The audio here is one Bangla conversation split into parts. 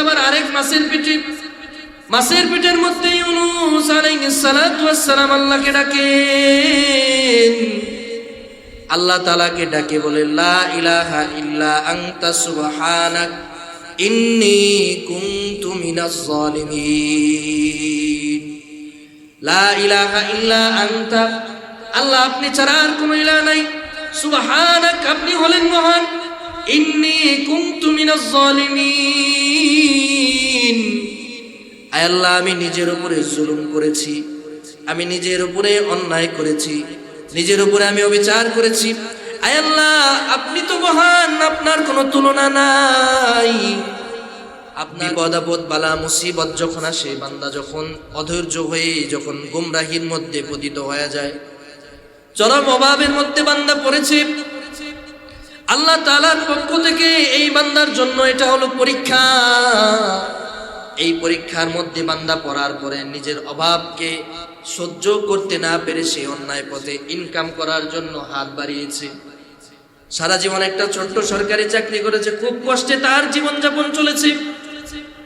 আবার আরেক মাছের পেটের মধ্যে ইউনূস আলাইহিস সালাতু ওয়াস সালাম আল্লাহকে ডাকেন। আল্লাহ তাআলাকে ডাকে বলে, লা ইলাহা ইল্লা আনতা সুবহানাক ইন্নী কুনতু মিনাজ জালিমিন। লা ইলাহা ইল্লা আনতা, আল্লাহ আপনি ছাড়া আর কোনো ইলাহ নাই, সুবহানাক আপনি হলেন মহান, ইন্নী কুনতু মিনাজ জালিমিন, আয় আল্লাহ আমি নিজের উপরে জুলুম করেছি, আমি নিজের উপরে অন্যায় করেছি, নিজের উপরে আমি অবিচার করেছি। আয় আল্লাহ আপনি তো মহান, আপনার কোনো তুলনা নাই। আপনি বিপদ বালা মুসিবত যখন আসে, বান্দা যখন অধৈর্য হয়ে যখন গুমরাহির মধ্যে পতিত হয়ে যায়, চরম অভাবের মধ্যে বান্দা পড়েছে, আল্লাহ তাআলার পক্ষ থেকে এই বান্দার জন্য এটা হলো পরীক্ষা। এই পরীক্ষার মধ্যে বান্দা পড়ার পরে নিজের অভাবকে সহ্য করতে না পেরে সে অন্যায় পথে ইনকাম করার জন্য হাত বাড়িয়েছে। সারা জীবন একটা ছোট্ট সরকারি চাকরি করেছে, খুব কষ্টে তার জীবনযাপন চলেছে।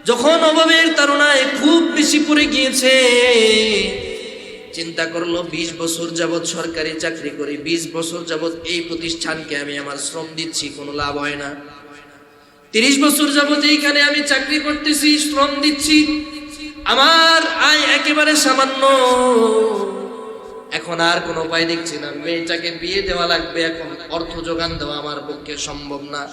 যখন অভাবের তাড়নায় খুব বেশি পড়ে গিয়েছে, চিন্তা করলো 20 বছর যাবৎ সরকারি চাকরি করি, 20 বছর যাবৎ এই প্রতিষ্ঠানকে আমি আমার শ্রম দিচ্ছি, কোনো লাভ হয় না। 30 বছর যাবৎ এইখানে আমি চাকরি করতেছি, শ্রম দিচ্ছি, আমার আয় একেবারে সামান্য, এখন আর কোনো উপায় দেখছি না, মেয়েটাকে বিয়ে দেওয়া লাগবে, এখন অর্থ যোগান দেওয়া আমার পক্ষে সম্ভব না।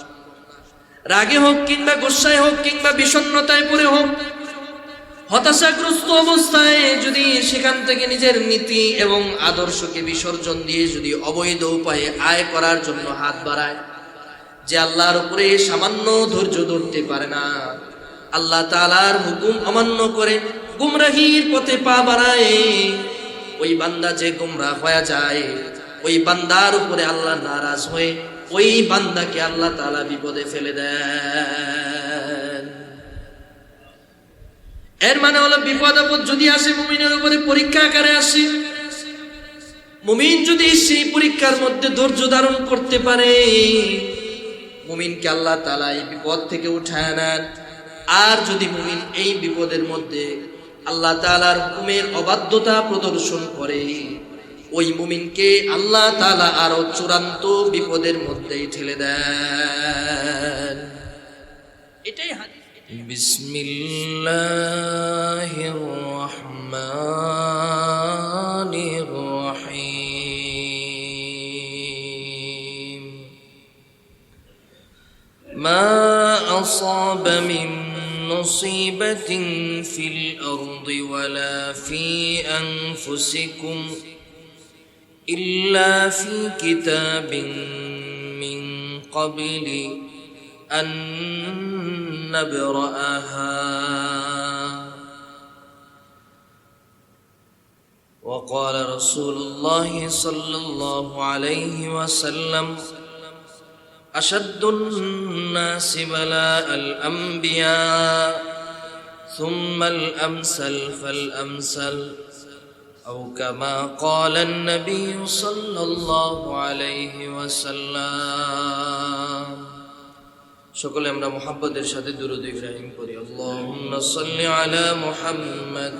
রাগে হোক কিংবা গোসায় হোক কিংবা বিষণ্ণতায় পড়ে হোক, হতাশাগ্রস্ত অবস্থায় যদি সেখান থেকে নিজের নীতি এবং আদর্শকে বিসর্জন দিয়ে যদি অবৈধ উপায়ে আয় করার জন্য হাত বাড়ায়, যে আল্লাহর উপরে সামান্য ধৈর্য ধরতে পারে না, আল্লাহ তাআলার হুকুম অমান্য করে গুমরাহির পথে পা বাড়ায়, ওই বান্দা যে গুমরাহ হয়ে যায়, ওই বান্দার উপরে আল্লাহ নারাজ হয়ে ওই বান্দাকে আল্লাহ তাআলা বিপদে ফেলে দেন। এর মানে হলো বিপদ আপদ যদি আসে মুমিনের উপরে পরীক্ষা আকারে আসে, মুমিন যদি সেই পরীক্ষার মধ্যে ধৈর্য ধারণ করতে পারে, মুমিনকে আল্লাহ তাআলা এই বিপদ থেকে উঠায় নেন। আর যদি মুমিন এই বিপদের মধ্যে আল্লাহ তাআলার হুকুমের অবাধ্যতা প্রদর্শন করে, ওই মুমিনকে আল্লাহ তাআলা আরো চূড়ান্ত বিপদের মধ্যেই ঠেলে দেন। এটাই হাদিস। বিসমিল্লাহির রহমানির রহিম। মা আসাবা মিন মুসিবাতিন ফিল আরদি ওয়ালা ফি আনফুসিকুম ইল্লা ফি কিতাবিন মিন ক্বাবলি আন নাবরাআহা। وقال رسول الله صلى الله عليه وسلم أشد الناس بلاء الأنبياء ثم الأمثل فالأمثل أو كما قال النبي صلى الله عليه وسلم. সকলে আমরা মুহাব্বতের সাথে দুরূদ ইব্রাহিম পড়ি। আল্লাহুম্মা সাল্লি আলা মুহাম্মাদ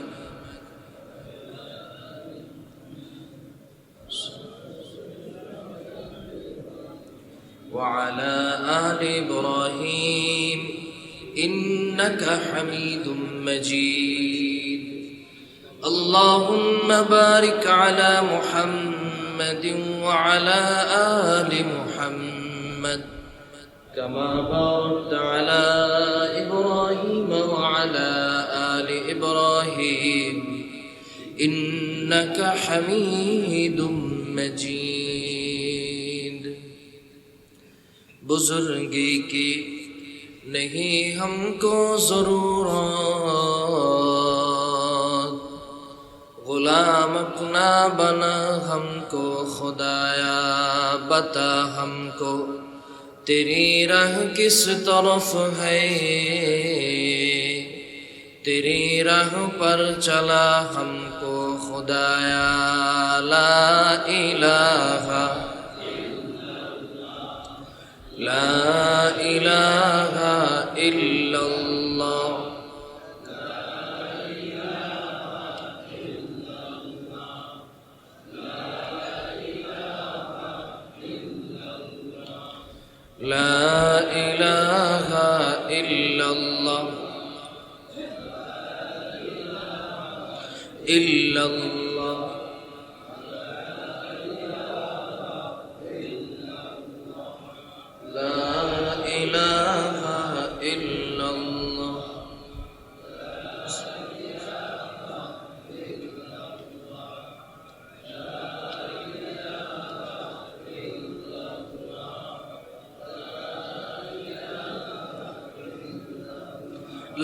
وعلى آل إبراهيم إنك حميد مجيد. اللهم بارك على محمد وعلى آل محمد كما باركت على إبراهيم وعلى آل إبراهيم إنك حميد مجيد. बुजुर्गी की नहीं हमको ज़रूरत, गुलाम अपना बना हमको खुदाया, बता हमको तेरी राह किस तरफ है, तेरी राह पर चला हमको खुदाया. ला इलाहा لا إله إلا الله ইল্লাল্লাহ লা ইলাহা ইল্লাল্লাহ ইল্লাল্লাহ লা ইলাহা ইল্লাল্লাহ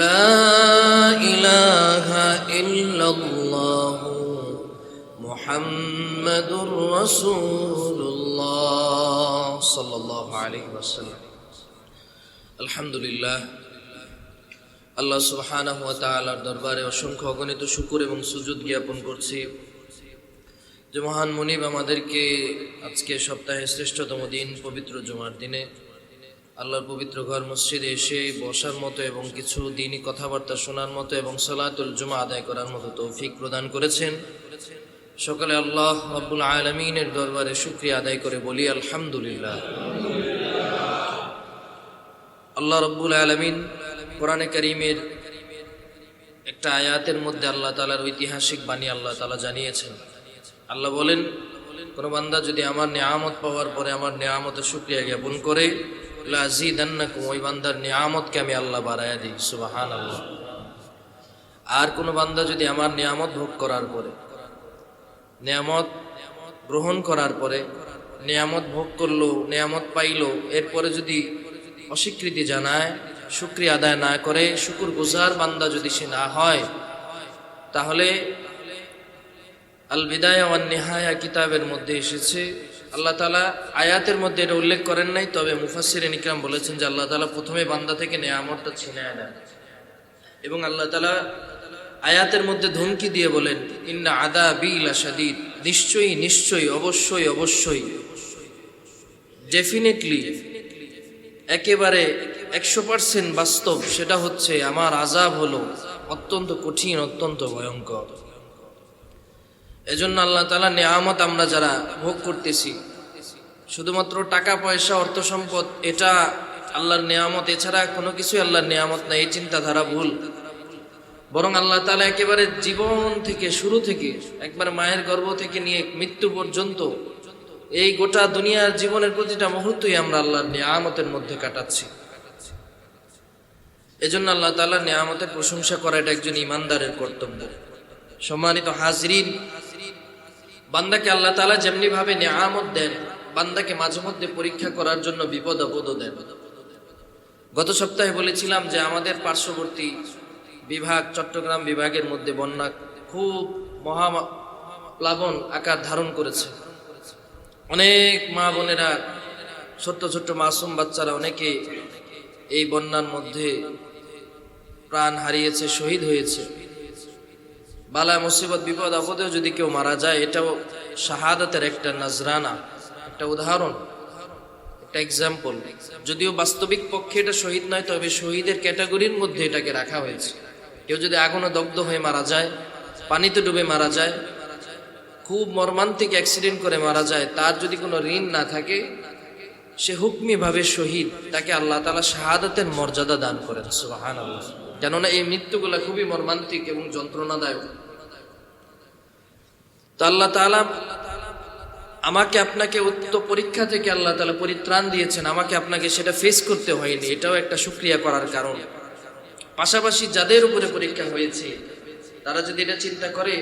লা ইলাহা ইল্লাল্লাহ মুহাম্মাদুর রাসূলুল্লাহ সাল্লাল্লাহু আলাইহি ওয়াসাল্লাম। আলহামদুলিল্লাহ, আল্লাহ সুবহানাহু ওয়া তাআলার দরবারে অসংখ্য অগণিত শুকর এবং সুজুদ জ্ঞাপন করছি যে মহান মুনিব আমাদেরকে আজকে সপ্তাহের শ্রেষ্ঠতম দিন পবিত্র জুমার দিনে আল্লাহর পবিত্র ঘর মসজিদে এসে বসার মতো এবং কিছু দিনই কথাবার্তা শোনার মতো এবং সালাতুল জুমা আদায় করার মতো তৌফিক প্রদান করেছেন। সকালে আল্লাহ রাব্বুল আলামিনের দরবারে শুকরিয়া আদায় করে বলি আলহামদুলিল্লাহ। আল্লাহ রাব্বুল আলামিন কোরআনে কারীমের একটা আয়াতের মধ্যে আল্লাহ তাআলার ঐতিহাসিক বাণী আল্লাহ তাআলা জানিয়েছেন। আল্লাহ বলেন, কোন বান্দা যদি আমার নিয়ামত পাওয়ার পরে আমার নিয়ামতের শুকরিয়া জ্ঞাপন করে লাযিদান্নাকুম, ওই বান্দার নিয়ামতকে আমি আল্লাহ বাড়ায়া দিই। সুবহানাল্লাহ। আর কোন বান্দা যদি আমার নিয়ামত ভোগ করার পরে, নিয়ামত গ্রহণ করার পরে, নিয়ামত ভোগ করলো, নিয়ামত পাইলো, এরপরে যদি অস্বীকৃতি জানায়, শুকরিয়া আদায় না করে, শুকর গুজার বান্দা যদি সে না হয়, তাহলে আল বিদায়া ওয়ান নিহায়া কিতাবের মধ্যে এসেছে, আল্লাহ তাআলা আয়াতের মধ্যে এটা উল্লেখ করেন নাই, তবে মুফাসসিরিন ইকরাম বলেছেন যে আল্লাহ তাআলা প্রথমে বান্দা থেকে নিয়ামতটা ছিনিয়ে নেন এবং আল্লাহ তাআলা আয়াতের মধ্যে ধমকি দিয়ে বলেন, ইন্না আযাবি লাশাদীদ, নিশ্চয়ই নিশ্চয়ই অবশ্যই অবশ্যই ডেফিনেটলি একেবারে 100% বাস্তব, সেটা হচ্ছে আমার আযাব হলো অত্যন্ত কঠিন, অত্যন্ত ভয়ঙ্কর। এজন্য আল্লাহ তাআলা নিয়ামত আমরা যারা ভোগ করতেছি, শুধুমাত্র টাকা পয়সা অর্থ সম্পদ এটা আল্লাহর নিয়ামত, এছাড়া কোনো কিছুই আল্লাহর নিয়ামত না, এই চিন্তাধারা ভুল। বরং আল্লাহ তাআলা একেবারে জীবন থেকে, শুরু থেকে, একবার মায়ের গর্ভ থেকে নিয়ে মৃত্যু পর্যন্ত এই গোটা দুনিয়ার জীবনের প্রতিটা মুহূর্তই আমরা আল্লাহর নিয়ামতের মধ্যে কাটাচ্ছি। এজন্য আল্লাহ তাআলার নিয়ামতের প্রশংসা করা এটা একজন ঈমানদারের কর্তব্য। সম্মানিত হাজরিন, বান্দাকে আল্লাহ তাআলা যেমনি ভাবে নিয়ামত দেন, বান্দাকে মাঝে মধ্যে পরীক্ষা করার জন্য বিপদ আপদও দেন। গত সপ্তাহে বলেছিলাম যে আমাদের পার্শ্ববর্তী বিভাগ চট্টগ্রাম বিভাগের মধ্যে বন্যা খুব মহাপ্লাবন আকার ধারণ করেছে। অনেক মা বোনেরা, ছোট্ট ছোট্ট মাসুম বাচ্চারা অনেকে এই বন্যার মধ্যে প্রাণ হারিয়েছে, শহীদ হয়েছে। বালা মুসিবত বিপদ আপদেও যদি কেউ মারা যায়, এটাও শাহাদাতের একটা নজরানা, একটা উদাহরণ, একটা এক্সাম্পল। যদিও বাস্তবিক পক্ষে এটা শহীদ নয়, তবে শহীদের ক্যাটাগরির মধ্যে এটাকে রাখা হয়েছে। কেউ যদি আগুনে দগ্ধ হয়ে মারা যায়, পানিতে ডুবে মারা যায়, খুব মর্মান্তিক অ্যাক্সিডেন্ট করে মারা যায়, তার যদি কোনো ঋণ না থাকে, সে হুকমি ভাবে শহীদ, তাকে আল্লাহ তাআলা শাহাদাতের মর্যাদা দান করেন। সুবহানাল্লাহ। কেননা এই মৃত্যুগুলা খুবই মর্মান্তিক এবং যন্ত্রণাদায়ক। তো আল্লাহ তাআলা আমাকে আপনাকে উক্ত পরীক্ষা থেকে আল্লাহ তাআলা পরিত্রাণ দিয়েছেন, আমাকে আপনাকে সেটা ফেস করতে হয়নি, এটাও একটা শুকরিয়া করার কারণ। পাশাপাশি যাদের উপরে পরীক্ষা হয়েছে, তারা যদি এটা চিন্তা করে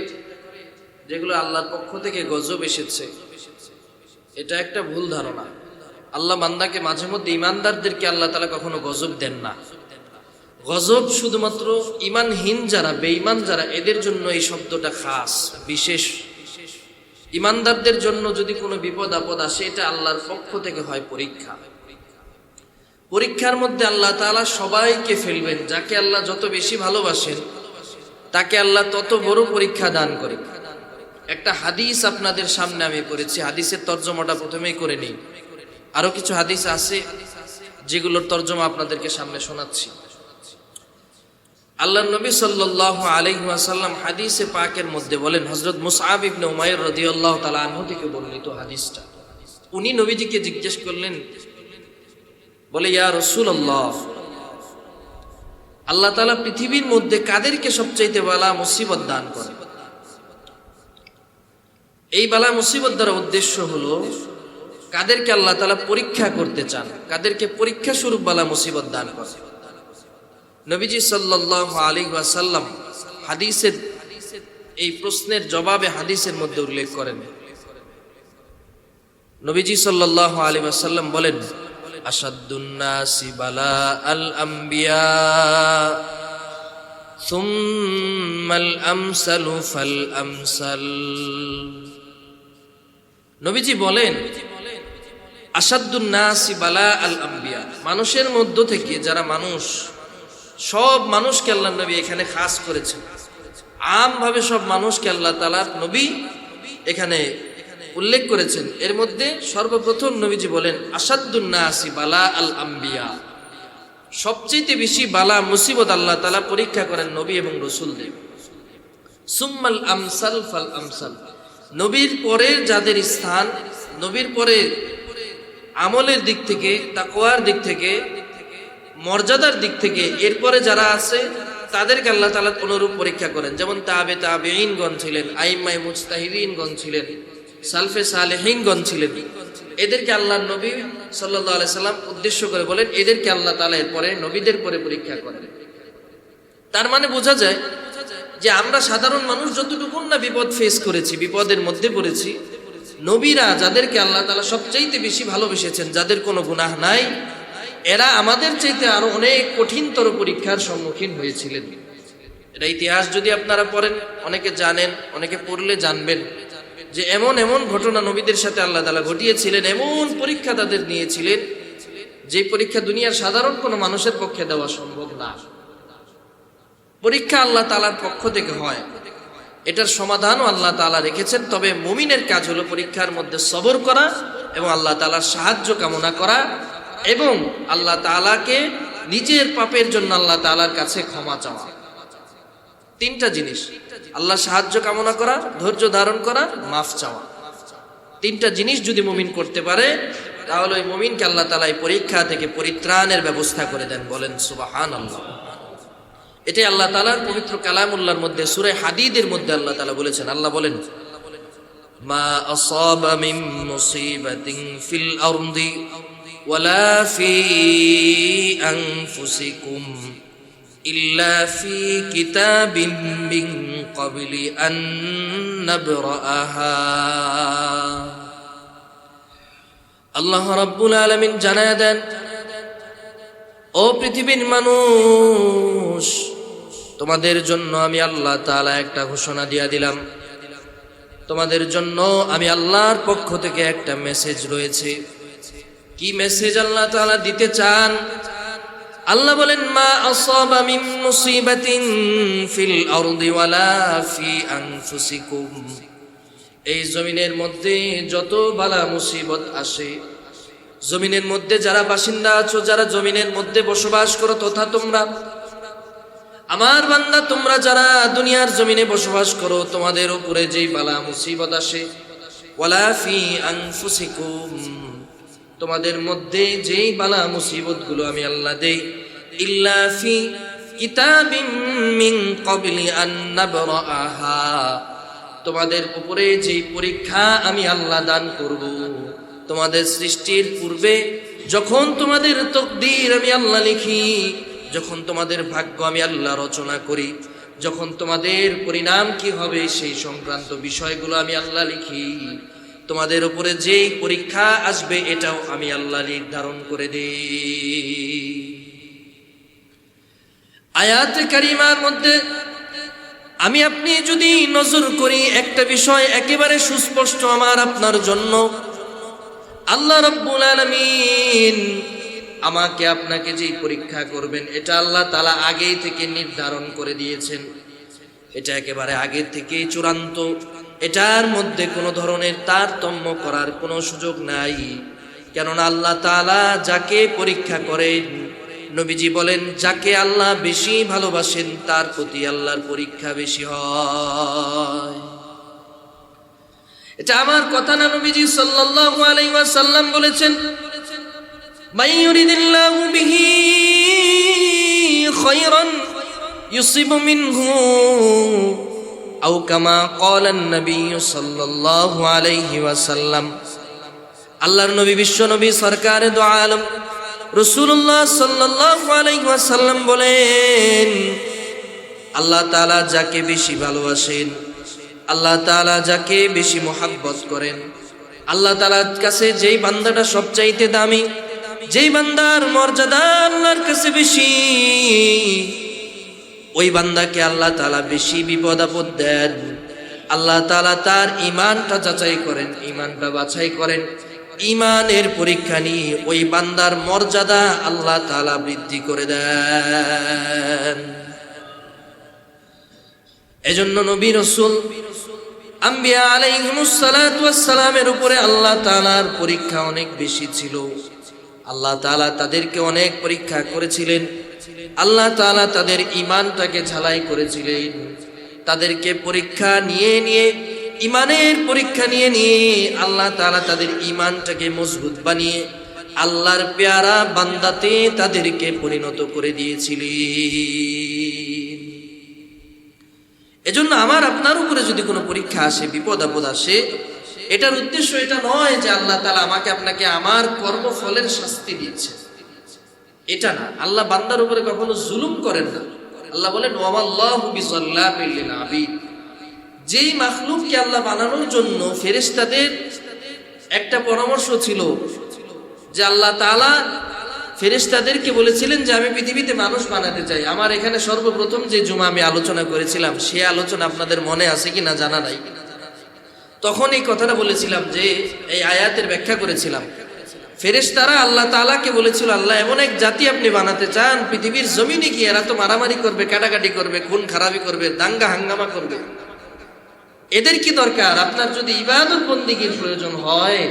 যেগুলো আল্লাহর পক্ষ থেকে গজব এসেছে, এটা একটা ভুল ধারণা। আল্লাহ বান্দাকে মাঝে মধ্যে, ঈমানদারদেরকে আল্লাহ তাআলা কখনো গজব দেন না। গজব শুধুমাত্র ঈমানহীন যারা, বেঈমান যারা, এদের জন্য এই শব্দটা খাস, বিশেষ। ঈমানদারদের জন্য যদি কোনো বিপদ আপদ আসে, এটা আল্লাহর পক্ষ থেকে হয় পরীক্ষা। পরীক্ষার মধ্যে আল্লাহ তাআলা সবাইকে ফেলবেন, যাকে আল্লাহ যত বেশি ভালোবাসেন তাকে আল্লাহ তত বড় পরীক্ষা দান করেন। একটা হাদিস আপনাদের সামনে আমি পড়েছি, হাদিসের তর্জমাটা প্রথমেই করে নিই। আরো কিছু হাদিস আছে যেগুলোর তর্জমা আপনাদেরকে সামনে শোনাচ্ছি। আল্লাহর নবী সাল্লাল্লাহু আলাইহি ওয়াসাল্লাম হাদিসে পাকের মধ্যে বলেন, হযরত মুসআব ইবনে উমাইর রাদিয়াল্লাহু তাআলা আনহু থেকে বর্ণিত হাদিসটা, উনি নবীজিকে জিজ্ঞেস করলেন, বলে ইয়া রাসূলুল্লাহ, আল্লাহ তাআলা পৃথিবীর মধ্যে কাদেরকে সবচাইতে বালা মুসিবত দান করেন? এই বালা মুসিবত দ্বারা উদ্দেশ্য হলো কাদেরকে আল্লাহ তাআলা পরীক্ষা করতে চান, কাদেরকে পরীক্ষা স্বরূপ বালা মুসিবত দান করেন। নবীজি সাল্লাল্লাহু আলাইহি ওয়াসাল্লাম হাদিসের এই প্রশ্নের জবাবে হাদিসের মধ্যে উল্লেখ করেন, নবীজি সাল্লাল্লাহু আলাইহি ওয়াসাল্লাম বলেন, আশাদ্দুন নাসি বালা আল আম্বিয়া সুম্মাল আমসালু ফাল আমসাল। নবীজি বলেন, আশাদ্দুন নাসি বালা আল আম্বিয়া, মানুষের মধ্য থেকে যারা মানুষ, সব মানুষকে আল্লাহ নবী এখানে খাস করেছেন, আমভাবে সব মানুষকে আল্লাহ তাআলা নবী এখানে উল্লেখ করেছেন। এর মধ্যে সর্বপ্রথম নবীজি বলেন, আশাদ্দুন নাসি বালা আল আম্বিয়া, সবচেয়ে বেশি বালা মুসিবত আল্লাহ তাআলা পরীক্ষা করেন নবী এবং রাসূলদের। সুম্মাল আমসাল ফাল আমসাল, নবীর পরে যাদের স্থান, নবীর পরে আমলের দিক থেকে, তাকওয়ার দিক থেকে, মর্যাদার দিক থেকে এরপরে যারা আছে তাদেরকে আল্লাহ তাআলা অনুরূপ পরীক্ষা করেন। যেমন তাবেঈনগণ ছিলেন, আইম্মায়ে মুজতাহিদিনগণ ছিলেন, সালফে সালেহিনগণ ছিলেন, এদেরকে আল্লাহর নবী সাল্লাল্লাহু আলাইহি সাল্লাম উদ্দেশ্য করে বলেন, এদেরকে আল্লাহ তাআলা এরপরে নবীদের পরে পরীক্ষা করেন। তার মানে বোঝা যায় যে আমরা সাধারণ মানুষ যতটুকু না বিপদ ফেস করেছি, বিপদের মধ্যে পড়েছি, নবীরা যাদেরকে আল্লাহ তাআলা সবচাইতে বেশি ভালোবেসেছেন, যাদের কোনো গুনাহ নাই, এরা আমাদের চাইতে আরো অনেক কঠিনতর পরীক্ষার সম্মুখীন হয়েছিলেন। এটা ইতিহাস যদি আপনারা পড়েন, অনেকে জানেন, অনেকে পড়লে জানবেন যে এমন এমন ঘটনা নবীদের সাথে আল্লাহ তাআলা ঘটিয়েছিলেন, এমন পরীক্ষা তাদের নিয়েছিলেন যে পরীক্ষা দুনিয়ার সাধারণ কোনো মানুষের পক্ষে দেওয়া সম্ভব না। পরীক্ষা আল্লাহ তাআলার পক্ষ থেকে হয়, এটার সমাধানও আল্লাহ তাআলা রেখেছেন। তবে মুমিনের কাজ হলো পরীক্ষার মধ্যে সবর করা এবং আল্লাহ তাআলার সাহায্য কামনা করা এবং আল্লাহ তাআলাকে নিজের পাপের জন্য আল্লাহ তাআলার কাছে ক্ষমা চাওয়া। তিনটা জিনিস, আল্লাহ সাহায্য কামনা করা, ধৈর্য ধারণ করা, মাফ চাওয়া। তিনটা জিনিস যদি মুমিন করতে পারে তাহলে ওই মুমিনকে আল্লাহ তাআলা এই পরীক্ষা থেকে পরিত্রাণের ব্যবস্থা করে দেন। বলেন সুবহানাল্লাহ। এটাই আল্লাহ তাআলার পবিত্র কালামুল্লাহর মধ্যে সূরা হাদীদের মধ্যে আল্লাহ তাআলা বলেছেন। আল্লাহ বলেন, মা আসাবা মিন মুসিবাতিন ফিল আরদি ওয়ালা ফি আনফুসিকুম ইল্লা ফি কিতাবিম মিন ক্বাবলি আন নাবরাহা। আল্লাহ রাব্বুল আলামিন জানায় দেন, ও পৃথিবীর মানুষ, তোমাদের জন্য আমি আল্লাহ তাআলা একটা ঘোষণা দিয়ে দিলাম, তোমাদের জন্য আমি আল্লাহর পক্ষ থেকে একটা মেসেজ রয়েছে। কি মেসেজ আল্লাহ তাআলা দিতে চান? আল্লাহ বলেন, মা আসাবা মিন মুসিবাতিন ফিল আরদি ওয়ালা ফি আনফুসিকুম, এই জমিনের মধ্যে যত বালা মুসিবত আসে, জমিনের মধ্যে যারা বাসিন্দা আছো, যারা জমিনের মধ্যে বসবাস করো, তথা তোমরা আমার বান্দা, তোমরা যারা দুনিয়ার জমিনে বসবাস করো, তোমাদের উপরে যেই বালা মুসিবত আসে, ওয়ালা ফি আনফুসিকুম, তোমাদের মধ্যে যেই বালা মুসিবত গুলো আমি আল্লাহ দেই, ইল্লা ফি কিতাবিম মিন ক্বাবলি আন নাবরাহা, তোমাদের উপরে যেই পরীক্ষা আমি আল্লাহ দান করব, তোমাদের সৃষ্টির পূর্বে যখন তোমাদের তকদির আমি আল্লাহ লিখি, যখন তোমাদের ভাগ্য আমি আল্লাহ রচনা করি, যখন তোমাদের পরিণাম কি হবে সেই সংক্রান্ত বিষয়গুলো আমি আল্লাহ লিখি, তোমাদের উপরে যেই পরীক্ষা আসবে এটাও আমি আল্লাহ নির্ধারণ করে দেই। আয়াতে কারিমার মধ্যে আমি আপনি যদি নজর করি, একটা বিষয় একেবারে সুস্পষ্ট আমার আপনার জন্য, আল্লাহ রাব্বুল আলামিন আমাকে আপনাকে যেই পরীক্ষা করবেন এটা আল্লাহ তাআলা আগেই থেকে নির্ধারণ করে দিয়েছেন। এটা একেবারে আগে থেকে চূড়ান্ত, এটার মধ্যে কোনো ধরনের তারতম্য করার কোনো সুযোগ নাই। কেননা আল্লাহ তাআলা যাকে পরীক্ষা করেন নবীজি বলেন, যাকে আল্লাহ বেশি ভালোবাসেন তার প্রতি আল্লাহর পরীক্ষা বেশি হয়। এটা আমার কথা না, নবীজি সাল্লাল্লাহু আলাইহি ওয়াসাল্লাম বলেছেন, মান ইউরিদিল্লাহু বিহি খায়রান ইউসিব মিনহু আও কামা ক্বালান নবী সাল্লাল্লাহু আলাইহি ওয়াসাল্লাম। আল্লাহর নবী, বিশ্ব নবী, সরকারে দু আলম রাসূলুল্লাহ সাল্লাল্লাহু আলাইহি ওয়াসাল্লাম বলেন, আল্লাহ তাআলা যাকে বেশি ভালোবাসেন, আল্লাহ তাআলা যাকে বেশি মহব্বত করেন, আল্লাহ তাআলার কাছে যেই বান্দাটা সবচাইতে দামি, যেই বান্দার মর্যাদা আল্লাহর কাছে বেশি, ওই বান্দাকে আল্লাহ তাআলা বেশি বিপদ আপদ দেন। আল্লাহ তাআলা তার ঈমানটা যাচাই করেন, ঈমানটা বাছাই করেন, ঈমানের পরীক্ষা নিয়ে ওই বান্দার মর্যাদা আল্লাহ তাআলা বৃদ্ধি করে দেন। এজন্য নবী রাসূল আম্বিয়া আলাইহিমুস সালাতু ওয়াস সালামের উপরে আল্লাহ তাআলার পরীক্ষা অনেক বেশি ছিল। আল্লাহ তাআলা তাদেরকে অনেক পরীক্ষা করেছিলেন। আল্লাহ তাআলা তাদের ঈমানটাকে ঝালাই করেছিলেন। তাদেরকে পরীক্ষা নিয়ে নিয়ে, ঈমানের পরীক্ষা নিয়ে নিয়ে আল্লাহ তাআলা তাদের ঈমানটাকে মজবুত বানিয়ে আল্লাহর পেয়ারা বান্দাতে তাদেরকে পরিণত করে দিয়েছিলেন। এজন্য আমার আপনার উপরে যদি কোনো পরীক্ষা আসে, বিপদ আপদ আসে, এটার উদ্দেশ্য এটা নয় যে আল্লাহ তাআলা আমাকে আপনাকে আমার কর্মফলের শাস্তি দিচ্ছে, এটা না। আল্লাহ বান্দার উপরে কখনো জুলুম করেন না। আল্লাহ বলেন, ওয়ামাল্লাহু বিযাল্লামিল লিল আবিদ। যেই মাখলুককে আল্লাহ বানানোর জন্য ফেরেশতাদের একটা পরামর্শ ছিল যে আল্লাহ তাআলা ফেরেশতাদেরকে বলেছিলেন যে আমি পৃথিবীতে মানুষ বানাতে চাই। আমার এখানে সর্বপ্রথম যে জুমা আমি আলোচনা করেছিলাম, সে আলোচনা আপনাদের মনে আছে কিনা জানা নাই। তখন এই কথাটা বলেছিলাম, যে এই আয়াতের ব্যাখ্যা করেছিলাম। ফেরেশতারা আল্লাহ তাআলাকে বলেছিল, আল্লাহ এমন এক জাতি আপনি বানাতে চান, পৃথিবীর জমিনে কি এরা তো মারামারি করবে, কাটাকাটি করবে, খুন খারাপি করবে, দাঙ্গা হাঙ্গামা করবে, এদের কি দরকার? আপনার যদি ইবাদত বন্দেগীর প্রয়োজন হয়,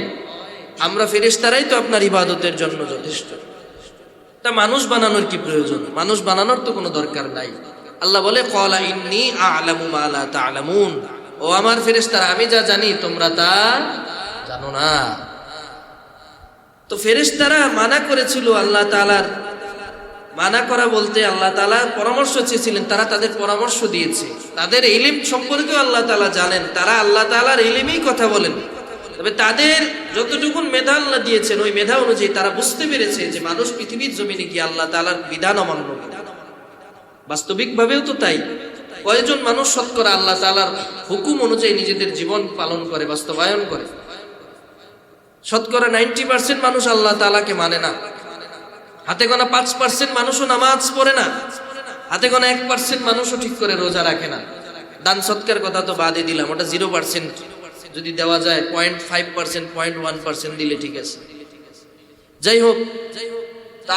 আমরা ফেরেশতারাই তো আপনার ইবাদতের জন্য যথেষ্ট। তা মানুষ বানানোর কি প্রয়োজন? মানুষ বানানোর তো কোনো দরকার নাই। আল্লাহ বলে, ক্বালা ইন্নী আ'লামু মা লা তা'লামুন। ও আমার ফেরেশতারা, আমি যা জানি তোমরা তা জানো না। তো ফেরেশতারা মানা করেছিল আল্লাহ তাআলার, মানা করা বলতে আল্লাহ তাআলার পরামর্শ চেয়েছিলেন, তারা তাদের পরামর্শ দিয়েছে। তাদের ইলম সম্পর্কেও আল্লাহ তাআলা জানেন, তারা আল্লাহ তাআলার ইলমেই কথা বলেন। তবে তাদের যতটুকু মেধা আল্লাহ দিয়েছেন, ওই মেধা অনুযায়ী তারা বুঝতে পেরেছে যে মানুষ পৃথিবীর জমিনে গিয়ে আল্লাহ তাআলার বিধান অমান্য করে। বাস্তবিকভাবেও তো তাই। কয়জন মানুষ শতকরা আল্লাহ তাআলার হুকুম অনুযায়ী নিজেদের জীবন পালন করে, বাস্তবায়ন করে? শতকরা 90% মানুষ আল্লাহ তাআলাকে মানে না। হাতে গোনা 5% মানুষও নামাজ পড়ে না। হাতে গোনা 1% মানুষও ঠিক করে রোজা রাখে না। দান সৎকার কথা তো বাদই দিলাম, ওটা 0% যদি দেওয়া যায়, 0.5%, 0.1% দিলে ঠিক আছে। যাই হোক,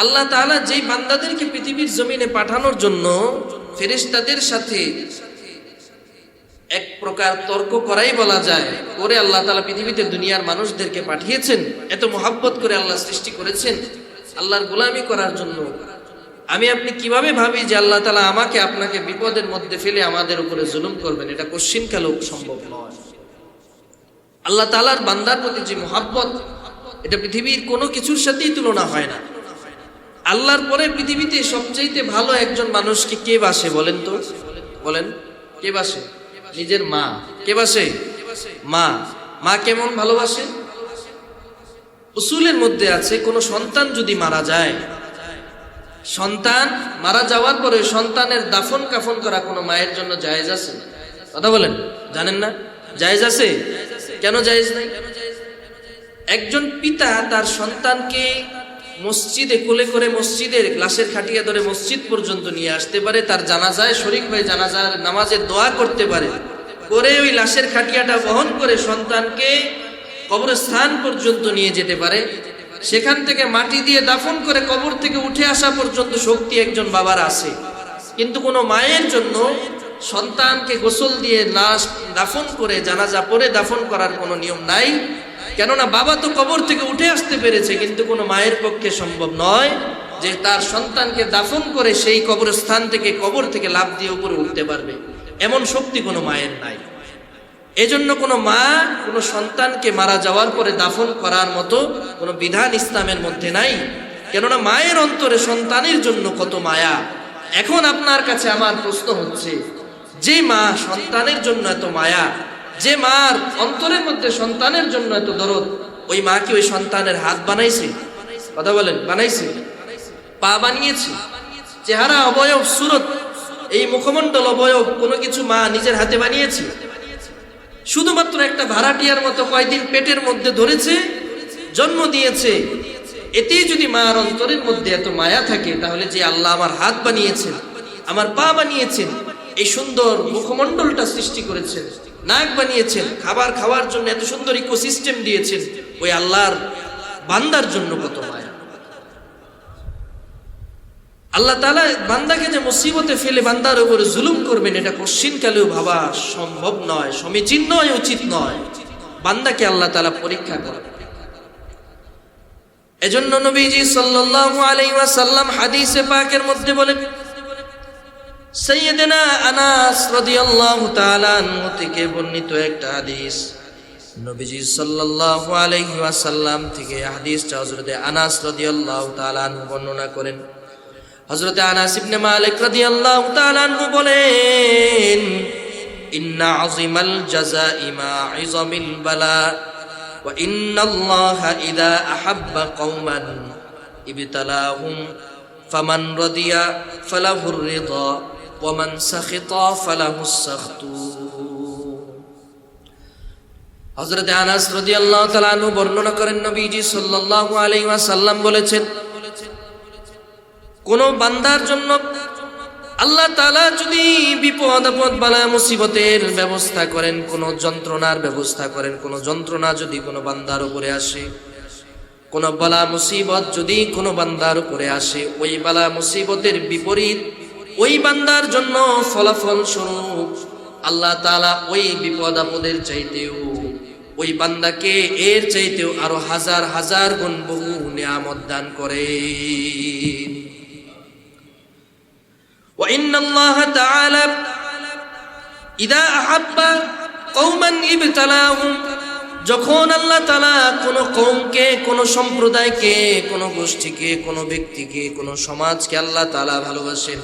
আল্লাহ তাআলা যেই বান্দাদেরকে পৃথিবীর জমিনে পাঠানোর জন্য ফেরেশতাদের সাথে এক প্রকার তর্ক করাই বলা যায় করে আল্লাহ তাআলা পৃথিবীতে দুনিয়ার মানুষদেরকে পাঠিয়েছেন, এত মহব্বত করে আল্লাহ সৃষ্টি করেছেন আল্লাহর গোলামি করার জন্য। আমি আপনি কিভাবে ভাবি যে আল্লাহ তাআলা আমাকে আপনাকে বিপদের মধ্যে ফেলে আমাদের উপরে জুলুম করবেন? এটা কোশ্চিনকালেও সম্ভব নয়। আল্লাহ তাআলার বান্দার প্রতি যে মহব্বত, এটা পৃথিবীর কোনো কিছুর সাথেই তুলনা হয় না। আল্লাহর পরে পৃথিবীতে সবচেয়ে ভালো একজন মানুষকে কে বাসে বলেন তো? বলেন, কে বাসে? নিজের মা। কে বাসে? মা। মা কেমন ভালোবাসে? উসুলের মধ্যে আছে, কোন সন্তান যদি মারা যায়, সন্তান মারা যাওয়ার পরে সন্তানের দাফন কাফন করা কোনো মায়ের জন্য জায়েজ আছে? কথা বলেন, জানেন না? জায়েজ আছে? কেন জায়েজ নাই? একজন পিতা তার সন্তানকে মসজিদে কোলে করে মসজিদের লাশের খাটিয়া ধরে মসজিদ পর্যন্ত নিয়ে আসতে পারে, তার জানাজায় শরীক হয়ে জানাজার নামাজের দোয়া করতে পারে, করে ওই লাশের খাটিয়াটা বহন করে সন্তানকে কবরস্থান পর্যন্ত নিয়ে যেতে পারে, সেখান থেকে মাটি দিয়ে দাফন করে কবর থেকে উঠে আসা পর্যন্ত শক্তি একজন বাবার আছে। কিন্তু কোনো মায়ের জন্য সন্তানকে গোসল দিয়ে লাশ দাফন করে জানাজা পড়ে দাফন করার কোনো নিয়ম নাই। কেননা বাবা তো কবর থেকে উঠে আসতে পেরেছে, কিন্তু কোনো মায়ের পক্ষে সম্ভব নয় যে তার সন্তানকে দাফন করে সেই কবরস্থান থেকে কবর থেকে লাফ দিয়ে উপরে উঠতে পারবে, এমন শক্তি কোনো মায়ের নাই। এজন্য কোনো মা কোনো সন্তানকে মারা যাওয়ার পরে দাফন করার মতো কোনো বিধান ইসলামের মধ্যে নাই। কেননা মায়ের অন্তরে সন্তানের জন্য কত মায়া। এখন আপনার কাছে আমার প্রশ্ন হচ্ছে, যে মা সন্তানের জন্য এত মায়া, যে মার অন্তরের মধ্যে সন্তানের জন্য এত দরদ, ওই মা কি ওই সন্তানের হাত বানাইছে? কথা বলেন, বানাইছে? পা বানিয়েছে? চেহারা, অবয়ব, সুরত, এই মুখমণ্ডল, অবয়ব, কোনো কিছু মা নিজের হাতে বানিয়েছে? শুধুমাত্র একটা ভাড়াটিয়ার মতো কয়দিন পেটের মধ্যে ধরেছে, জন্ম দিয়েছে। এতেই যদি মার অন্তরের মধ্যে এত মায়া থাকে, তাহলে যে আল্লাহ আমার হাত বানিয়েছেন, আমার পা বানিয়েছেন, এই সুন্দর মুখমণ্ডলটা সৃষ্টি করেছেন, নাক বানিয়েছেন, খাবার খাওয়ার জন্য এত সুন্দর ইকোসিস্টেম দিয়েছেন, ওই আল্লাহর বান্দার জন্য কত মায়া। আল্লাহ তাআলা বান্দাকে যে মুসিবতে ফেলে বান্দার উপরে জুলুম করবেন, এটা কোশ্চিনকালেও ভাবা সম্ভব নয়, সমীচীন নয়, উচিত নয়। বান্দাকে আল্লাহ তাআলা পরীক্ষা করেন। এজন্য নবীজি সাল্লাল্লাহু আলাইহি ওয়াসাল্লাম হাদিসে পাকের মধ্যে বলেন, সাইয়্যিদনা আনাস রাদিয়াল্লাহু তাআলা আনহু থেকে বর্ণিত একটা হাদিস, নবীজি সাল্লাল্লাহু আলাইহি ওয়াসাল্লাম থেকে হাদিসটা হযরতে আনাস রাদিয়াল্লাহু তাআলা আনহু বর্ণনা করেন। হযরতে আনাস ইবনে মালিক রাদিয়াল্লাহু তাআলা আনহু বলেন, ইন্না আযিমাল জাযাই মা ইযামিল বালা ওয়া ইন্নাল্লাহা ইযা আহাব্বা কওমান ইবতালাহুম ফামান রাদিয়া ফালাহুর রিদা ওয়া মান সাখিতা ফালাহুস সাখতু। হযরতে আনাস রাদিয়াল্লাহু তাআলা আনহু বর্ণনা করেন, নবীজি সাল্লাল্লাহু আলাইহি ওয়াসাল্লাম বলেছেন, কোন বান্দার জন্য আল্লাহ তাআলা যদি বিপদ আপদ বালা মুসিবতের ব্যবস্থা করেন, কোন যন্ত্রণার ব্যবস্থা করেন, কোন যন্ত্রণা যদি কোনো বান্দার উপরে আসে, কোন বালা মুসিবত যদি কোনো বান্দার উপরে আসে, ওই বালা মুসিবতের বিপরীত ওই বান্দার জন্য ফলাফল স্বরূপ আল্লাহ তাআলা ওই বিপদ আপদের চাইতেও ওই বান্দাকে এর চাইতেও আরো হাজার হাজার গুণ বহু নিয়ামত দান করেন। وإن الله تعالى إذا أحب قوما ابتلاهم, যখন আল্লাহ তাআলা কোন কওমকে, কোন সম্প্রদায়কে, কোন গোষ্ঠীকে, কোন ব্যক্তিকে, কোন সমাজকে আল্লাহ তাআলা ভালোবাসেন,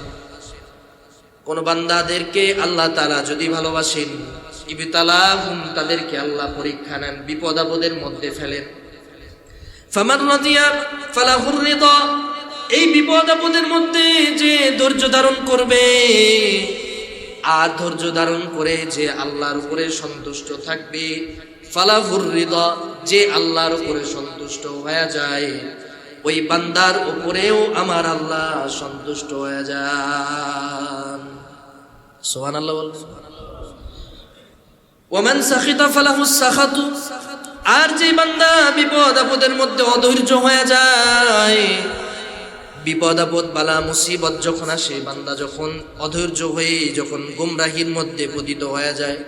কোন বান্দাদেরকে আল্লাহ তাআলা যদি ভালোবাসেন, ইবতালাহুম, তাদেরকে আল্লাহ পরীক্ষা নেন, বিপদ আপদের মধ্যে ফেলেন। ফামান রাদিয়া ফালাহুর রিদা, এই বিপদ আপদের মধ্যে যে ধৈর্য ধারণ করবে আর ধৈর্য ধারণ করে যে আল্লাহর উপরে সন্তুষ্ট থাকবে, ফালাহুর রিদা, যে আল্লাহর উপরে সন্তুষ্ট হয়ে যায়, ওই বান্দার উপরেও আমার আল্লাহ সন্তুষ্ট হয়ে যান। সুবহানাল্লাহ বলুন। ওয়ামান সাখিতা ফালাহুস সাখাতু, আর যে বান্দা বিপদ আপদের মধ্যে অধৈর্য হয়ে যায়, বিপদ আপদ বালা মুসিবত যখন আসে, বান্দা যখন অধৈর্য হয়ে যখন গুমরাহির মধ্যে পতিত হয়ে যায়,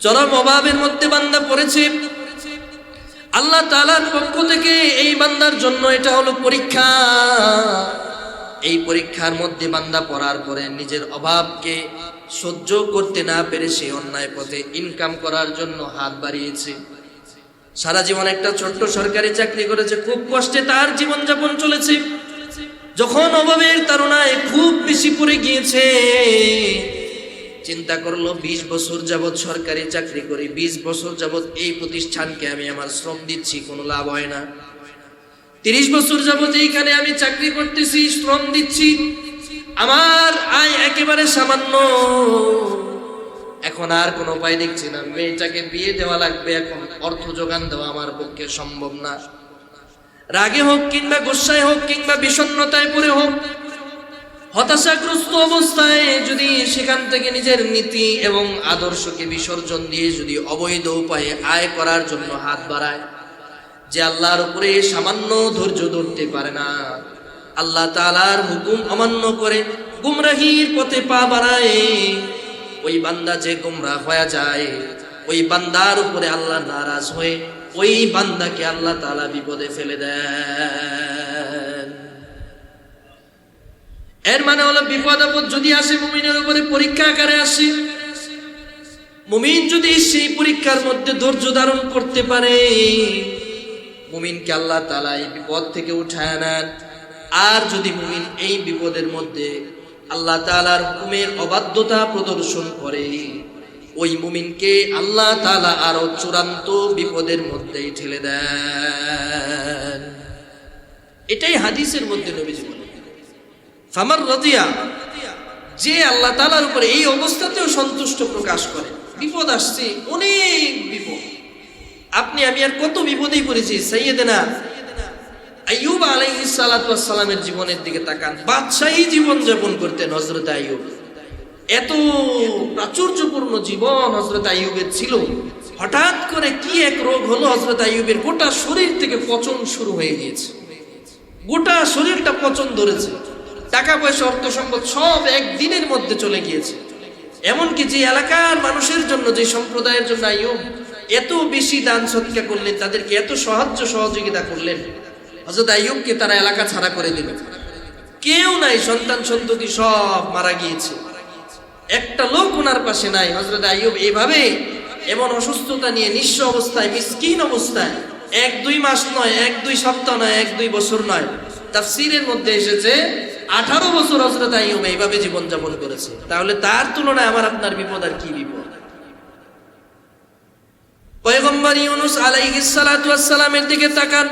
চরম অভাবের মধ্যে বান্দা পড়েছে, আল্লাহ তাআলার পক্ষ থেকে এই বান্দার জন্য এটা হলো পরীক্ষা। এই পরীক্ষার মধ্যে বান্দা পড়ার পরে নিজের অভাবকে সহ্য করতে না পেরে সে অন্যায় পথে ইনকাম করার জন্য হাত বাড়িয়েছে। সারা জীবন একটা ছোট্ট সরকারি চাকরি করেছে, খুব কষ্টে তার জীবনযাপন চলেছে। যখন অভাবের তাড়নায় খুব বেশি পড়ে গিয়েছে, চিন্তা করলো 20 বছর যাবত সরকারি চাকরি করি, 20 বছর যাবত এই প্রতিষ্ঠানকে আমি আমার শ্রম দিচ্ছি, কোনো লাভ হয় না। 30 বছর যাবত এইখানে আমি চাকরি করতেছি, শ্রম দিচ্ছি, আমার আয় একেবারে সামান্য, এখন আর কোনো উপায় দেখছি না, মেয়েটাকে বিয়ে দেওয়া লাগবে, এখন অর্থ যোগান দেওয়া আমার পক্ষে সম্ভব না। রাগে হোক কিংবা গোসায় হোক কিংবা বিষণ্ণতায় পড়ে হোক, হতাশাগ্রস্ত অবস্থায় যদি সেখান থেকে নিজের নীতি এবং আদর্শকে বিসর্জন দিয়ে যদি অবৈধ উপায়ে আয় করার জন্য হাত বাড়ায়, যে আল্লাহর উপরে সামান্য ধৈর্য ধরতে পারে না, আল্লাহ তাআলার হুকুম অমান্য করে গুমরাহির পথে পা বাড়ায়, ওই বান্দা যে গুমরাহ হয়ে যায়, ওই বান্দার উপরে আল্লাহ নারাজ হয়ে ওই বান্দাকে আল্লাহ তাআলা বিপদে ফেলে দেন। এর মানে হলো বিপদ আপদ যদি আসে মুমিনের উপরে পরীক্ষা আকারে আসে, মুমিন যদি সেই পরীক্ষার মধ্যে ধৈর্য ধারণ করতে পারে, মুমিনকে আল্লাহ তাআলা এই বিপদ থেকে উঠায় নেন। আর যদি মুমিন এই বিপদের মধ্যে আল্লাহ তাআলার হুকুমের অবাধ্যতা প্রদর্শন করে, ওই মুমিনকে আল্লাহ তাআলা আরো চূড়ান্ত বিপদের মধ্যেই ঠেলে দেন। এটাই হাদিসের মধ্যে নবীজি বলেন, ফামার রাদিয়া, যে আল্লাহ তাআলার উপরে এই অবস্থাতেও সন্তুষ্ট প্রকাশ করে। বিপদ আসছে, অনেক বিপদ, আপনি আমি আর কত বিপদেই পড়েছি। সাইয়েদনা আইয়ুব আলাইহিস সালাতু ওয়াস সালামের জীবনের দিকে তাকান, বাদশাহী জীবন যাপন করতেন হযরত আইয়ুব। এত প্রাচুর্যপূর্ণ জীবন হযরত আইয়ুবের ছিল। হঠাৎ করে কি এক রোগ হলো, হযরত আইয়ুবের গোটা শরীর থেকে পচন শুরু হয়ে গিয়েছে, গোটা শরীরটা পচন ধরেছে, টাকা পয়সা অর্থ সম্পদ সব একদিনের মধ্যে চলে গিয়েছে। এমনকি যে এলাকার মানুষের জন্য, যে সম্প্রদায়ের জন্য আইয়ুব এত বেশি দান সৎকা করলেন, তাদেরকে এত সাহায্য সহযোগিতা করলেন, হযরত আইয়ুবকে তারা এলাকা ছাড়া করে দিলেন। কেউ নাই, সন্তান সন্ততি সব মারা গিয়েছে, একটা লোক ওনার পাশে নাই। হযরত আইয়ুব এইভাবে এমন অসুস্থতা নিয়ে নিঃস্ব অবস্থায়, মিসকিন অবস্থায়, 1-2 মাস নয়, 1-2 সপ্তাহ নয়, 1-2 বছর নয়, তাফসীরের মধ্যে এসেছে 18 বছর হযরত আইয়ুব এইভাবে জীবন যাপন করেছে। তাহলে তার তুলনায় আমার আপনার বিপদ আর কি বিপদ। পয়গম্বর ইউনূস আলাইহিস সালাতু ওয়াস সালামের দিকে তাকান।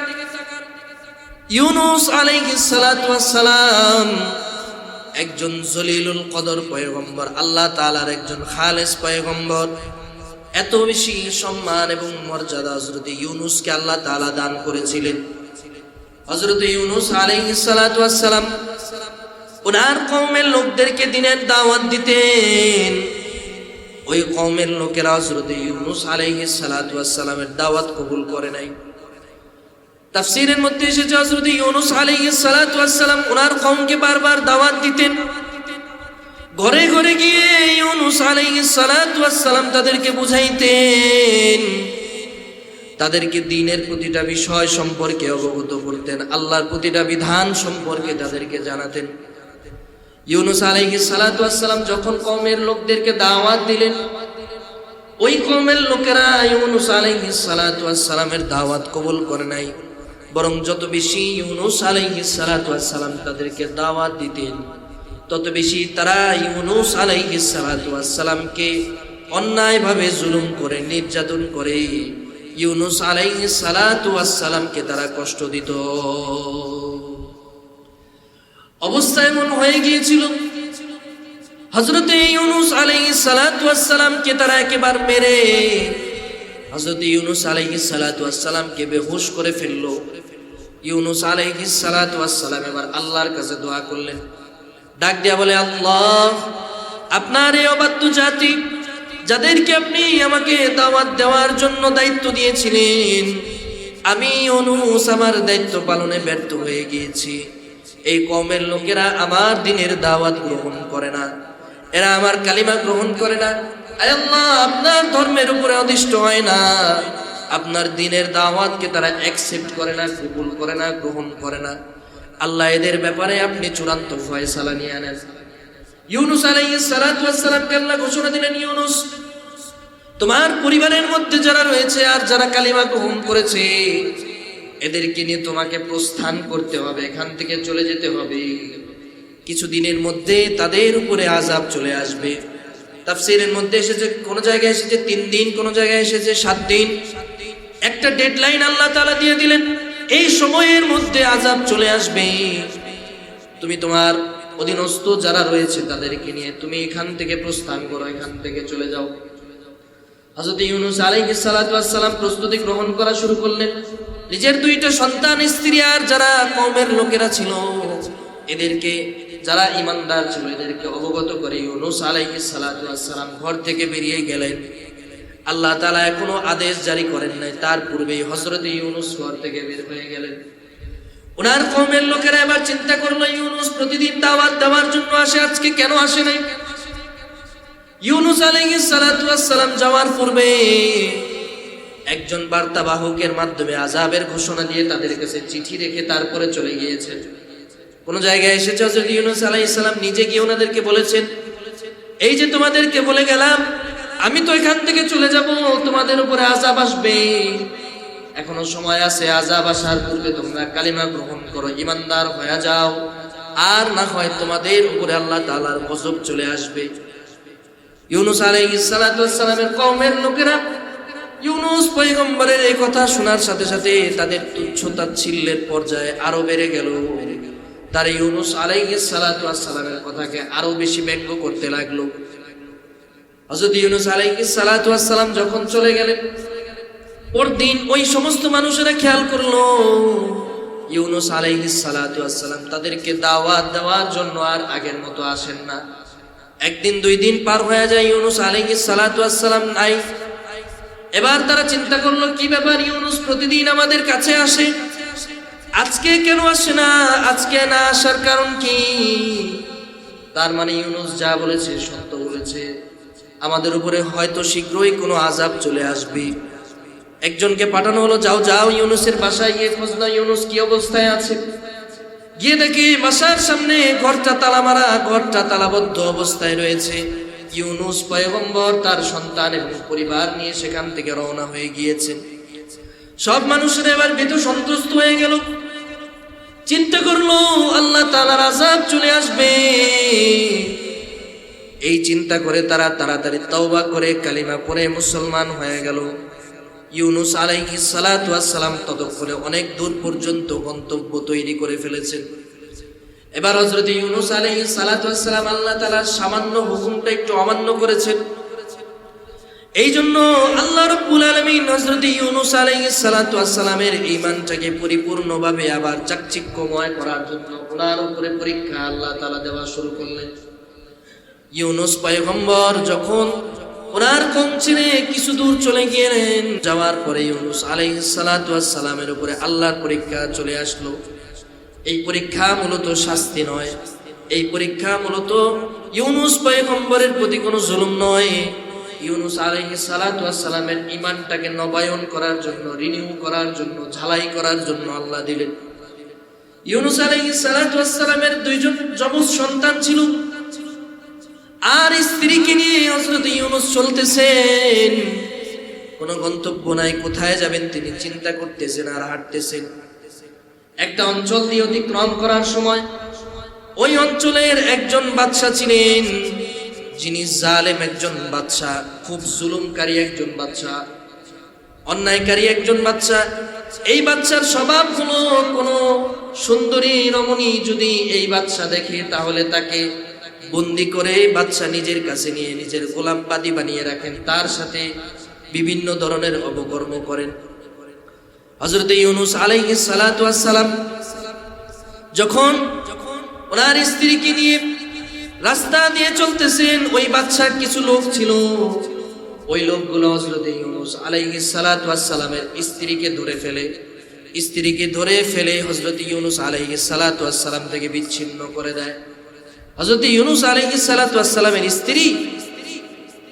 ইউনূস আলাইহিস সালাতু ওয়াস সালাম একজন জলিলুল কদর পয়গম্বর, আল্লাহ তাআলার একজন খালেস পয়গম্বর। এত বেশি সম্মান এবং মর্যাদা হযরত ইউনূসকে আল্লাহ তাআলা দান করেছিলেন। হযরত ইউনূস আলাইহিস সালাতু ওয়াস সালাম ওনার কওমের লোকদেরকে দিনের দাওয়াত দিতেন। ওই কওমের লোকেরা হযরত ইউনূস আলাইহিস সালাতু ওয়াস সালামের দাওয়াত কবুল করে নাই। তাফসীরের মধ্যে এসেছে হযরত ইউনূস আলাইহিস সালাতু ওয়াস সালাম ওনার কওমকে বারবার দাওয়াত দিতেন। ঘরে ঘরে গিয়ে ইউনূস আলাইহিস সালাতু ওয়াস সালাম তাদেরকে বুঝাইতেন, তাদেরকে দ্বীনের প্রতিটা বিষয় সম্পর্কে অবগত করতেন, আল্লাহর প্রতিটা বিধান সম্পর্কে তাদেরকে জানাতেন। ইউনূস আলাইহিস সালাতু ওয়াস সালাম যখন কওমের লোকদেরকে দাওয়াত দিলেন, ওই কওমের লোকেরা ইউনূস আলাইহিস সালাতু ওয়াস সালামের দাওয়াত কবুল করে নাই, বরং যত বেশি ইউনূস আলাইহিস সালাতু ওয়াস সালাম তাদেরকে দাওয়াত দিতেন, তত বেশি তারা ইউনূস আলাইহিস সালাতু ওয়াস সালামকে অন্যায়ভাবে জুলুম করে, নির্যাতন করে ইউনূস আলাইহিস সালাতু ওয়াস সালামকে তারা কষ্ট দিত। অবস্থা এমন হয়ে গিয়েছিল, হযরত ইউনূস আলাইহিস সালাতু ওয়াস সালামকে তারা একেবারে মেরে হযরত ইউনূস আলাইহিস সালাতু ওয়াস সালামকে বেহুশ করে ফেলল। ইউনূস আলাইহিস সালাতু ওয়াস সালাম এবার আল্লাহর কাছে দোয়া করলেন, ডাক দিয়া বলে, আল্লাহ, আপনার এই অবাধ্য জাতি, যাদেরকে আপনি আমাকে দাওয়াত দেওয়ার জন্য দায়িত্ব দিয়েছিলেন, আমি ইউনূস আমার দায়িত্ব পালনে ব্যর্থ হয়ে গিয়েছি। এই কওমের লোকেরা আমার দ্বীনের দাওয়াত গ্রহণ করে না, এরা আমার কালিমা গ্রহণ করে না। আয় আল্লাহ, আপনার ধর্মের উপরে অধিষ্ঠ হয় না, আপনার দ্বীনের দাওয়াতকে তারা অ্যাকসেপ্ট করে না, কবুল করে না, গ্রহণ করে না। আল্লাহ, এদের ব্যাপারে আপনি চূড়ান্ত ফয়সালা নিয়ে আনেন। ইউনূস আলাইহিস সালাতু ওয়াস সালামকে আল্লাহ ঘোষণা দিলেন, ইউনূস, তোমার পরিবারের মধ্যে যারা রয়েছে আর যারা কালিমা গ্রহণ করেছে, এদেরকে নিয়ে তোমাকে প্রস্থান করতে হবে, এখান থেকে চলে যেতে হবে। কিছুদিনের মধ্যে তাদের উপরে আযাব চলে আসবে। তাফসীরের মধ্যে এসেছে, কোন জায়গায় এসেছে 3 দিন, কোন জায়গায় এসেছে 7 দিন। একটা ডেডলাইন আল্লাহ তাআলা দিয়ে দিলেন, এই সময়ের মধ্যে আযাব চলে আসবে। তুমি তোমার অধীনস্থ যারা রয়েছে তাদেরকে নিয়ে তুমি এখান থেকে প্রস্থান করো, এখান থেকে চলে যাও। হযরত ইউনূস আলাইহিস সালাতু ওয়াস সালাম প্রস্তুতি গ্রহণ করা শুরু করলেন। নিজের 2টা সন্তান, স্ত্রী আর যারা কওমের লোকেরা ছিল, এদেরকে, যারা ঈমানদার ছিল, এদেরকে অবগত করে ইউনূস আলাইহিস সালাতু ওয়াস সালাম ঘর থেকে বেরিয়ে গেলেন। আল্লাহ তাআলা এখনো আদেশ জারি করেন নাই, তার পূর্বেই হযরত ইউনূস ঘর থেকে বের হয়ে গেলেন। ওনার কওমের লোকেরা এবার চিন্তা করলো, ইউনূস প্রতিদিন দাওয়াত দেওয়ার জন্য আসে, আজকে কেন আসে নাই? ইউনূস আলাইহিস সালাতু ওয়াস সালাম যাওয়ার পূর্বে একজন বার্তাবাহকের মাধ্যমে আযাবের ঘোষণা দিয়ে তাদের কাছে চিঠি রেখে তারপরে চলে গিয়েছেন। কোন জায়গায় এসেছে হযরত ইউনূস আলাইহিস সালাম নিজে গিয়ে ওনাদেরকে বলেছেন, এই যে তোমাদেরকে বলে গেলাম আমি তো এখান থেকে চলে যাব, তোমাদের উপরে আযাব আসবে, এখনো সময় আছে, আযাব আসার পূর্বে তোমরা কালিমা গ্রহণ করো, ঈমানদার হয়ে যাও, আর না হয় তোমাদের উপরে আল্লাহ তাআলার গজব চলে আসবে। ইউনূস আলাইহিস সালাতু ওয়াস সালামের কওমের লোকেরা ইউনূস পয়গম্বরের এই কথা শোনার সাথে সাথে তাদের তুচ্ছ-তাচ্ছিল্যের পর্যায়ে আরো বেড়ে গেল। তারা ইউনূস আলাইহিস সালাতু ওয়াস সালামের কথাকে আরো বেশি ব্যঙ্গ করতে লাগলো। হযরত ইউনূস আলাইহিস সালাতু ওয়াস সালাম যখন চলে গেলেন, পরদিন ওই সমস্ত মানুষেরা খেয়াল করলো ইউনূস আলাইহিস সালাতু ওয়াস সালাম তাদেরকে দাওয়াত দেওয়ার জন্য আর আগের মতো আসেন না। একদিন দুই দিন পার হয়ে যায়, ইউনূস আলাইহিস সালাতু ওয়াস সালাম নাই। এবার তারা চিন্তা করলো, কি ব্যাপার, ইউনূস প্রতিদিন আমাদের কাছে আসে, আজকে কেন আসে না, আজকে না আসার কারণ কি? তার মানে ইউনূস যা বলেছে সত্য বলেছে, আমাদের উপরে হয়তো শীঘ্রই কোনো আযাব চলে আসবে। একজনকে পাঠানো হলো, যাও যাও ইউনূসের বাসায় গিয়ে খোঁজ নাও ইউনূস কি অবস্থায় আছে। গিয়ে দেখে বাসার সামনে ঘরটা তালা মারা, ঘরটা তালাবদ্ধ অবস্থায় রয়েছে। ইউনূস পয়গম্বর তার সন্তান এবং পরিবার নিয়ে সেখান থেকে রওনা হয়ে গিয়েছেন। সব মানুষেরা এবার ভীত সন্ত্রস্ত হয়ে গেল, চিন্তা করলো আল্লাহ তাআলার আযাব চলে আসবে। এই চিন্তা করে তারা তাড়াতাড়ি তওবা করে কালিমা পড়ে মুসলমান হয়ে গেল। ইউনূস আলাইহিস সালাতু ওয়াস সালাম ততক্ষণে অনেক দূর পর্যন্ত গন্তব্য তৈরি করে ফেলেছেন। এবার হযরত ইউনূস আলাইহিস সালাতু ওয়াস সালাম আল্লাহ তাআলার সামান্য হুকুমটা একটু অমান্য করেছেন। এই জন্য আল্লাহ রাব্বুল আলামিন হযরত ইউনূস আলাইহিস সালাতু ওয়াস সালামের ঈমানটাকে পরিপূর্ণভাবে আবার চাকচিক্যময় করার জন্য ওনার উপরে পরীক্ষা আল্লাহ তাআলা দেওয়া শুরু করলেন। ইউনূস পয়গম্বর যখন ওনার কওম ছেড়ে কিছু দূর চলে গেলেন, যাওয়ার পরে ইউনূস আলাইহিস সালাতু ওয়াস সালামের উপরে আল্লাহর পরীক্ষা চলে আসলো। এই পরীক্ষা মূলত শাস্তি নয়, এই পরীক্ষা মূলত ইউনূস পয়গম্বরের প্রতি কোনো জুলুম নয়, ইউনূস আলাইহিস সালাতু ওয়াস সালামের ঈমানটাকে নবায়ন করার জন্য, রিনিউ করার জন্য, ঝালাই করার জন্য আল্লাহ দিলেন। ইউনূস আলাইহিস সালাতু ওয়াস সালামের দুইজন যমজ সন্তান ছিল, আর স্ত্রীকে নিয়ে হযরত ইউনূস চলতেছেন, কোনো গন্তব্য নাই, কোথায় যাবেন তিনি চিন্তা করতেছেন আর হাঁটতেছেন। একটা অঞ্চল দিয়ে অতিক্রম করার সময় ওই অঞ্চলের একজন বাদশা ছিলেন, যিনি জালেম একজন বাদশা, খুব জুলুমকারী একজন বাদশা, অন্যায়কারী একজন বাদশা। এই বাদশার স্বভাব হলো, কোনো সুন্দরী রমণী যদি এই বাদশা দেখে তাহলে তাকে বন্দি করে বাদশা নিজের কাছে নিয়ে নিজের গোলাম বাদী বানিয়ে রাখেন, তার সাথে বিভিন্ন ধরনের অপকর্ম করেন। হযরত ইউনূস আলাইহিস সালাতু ওয়াস সালাম যখন ওনার স্ত্রীকে নিয়ে রাস্তা দিয়ে চলতেছেন, ওই বাদশার কিছু লোক ছিল, ওই লোকগুলো হযরত ইউনূস আলাইহিস সালাতু ওয়াস সালামের স্ত্রীকে ধরে ফেলে হযরত ইউনূস আলাইহিস সালাতু ওয়াস সালাম থেকে বিচ্ছিন্ন করে দেয়। হযরত ইউনূস আলাইহিস সালাতু ওয়াস সালামের স্ত্রী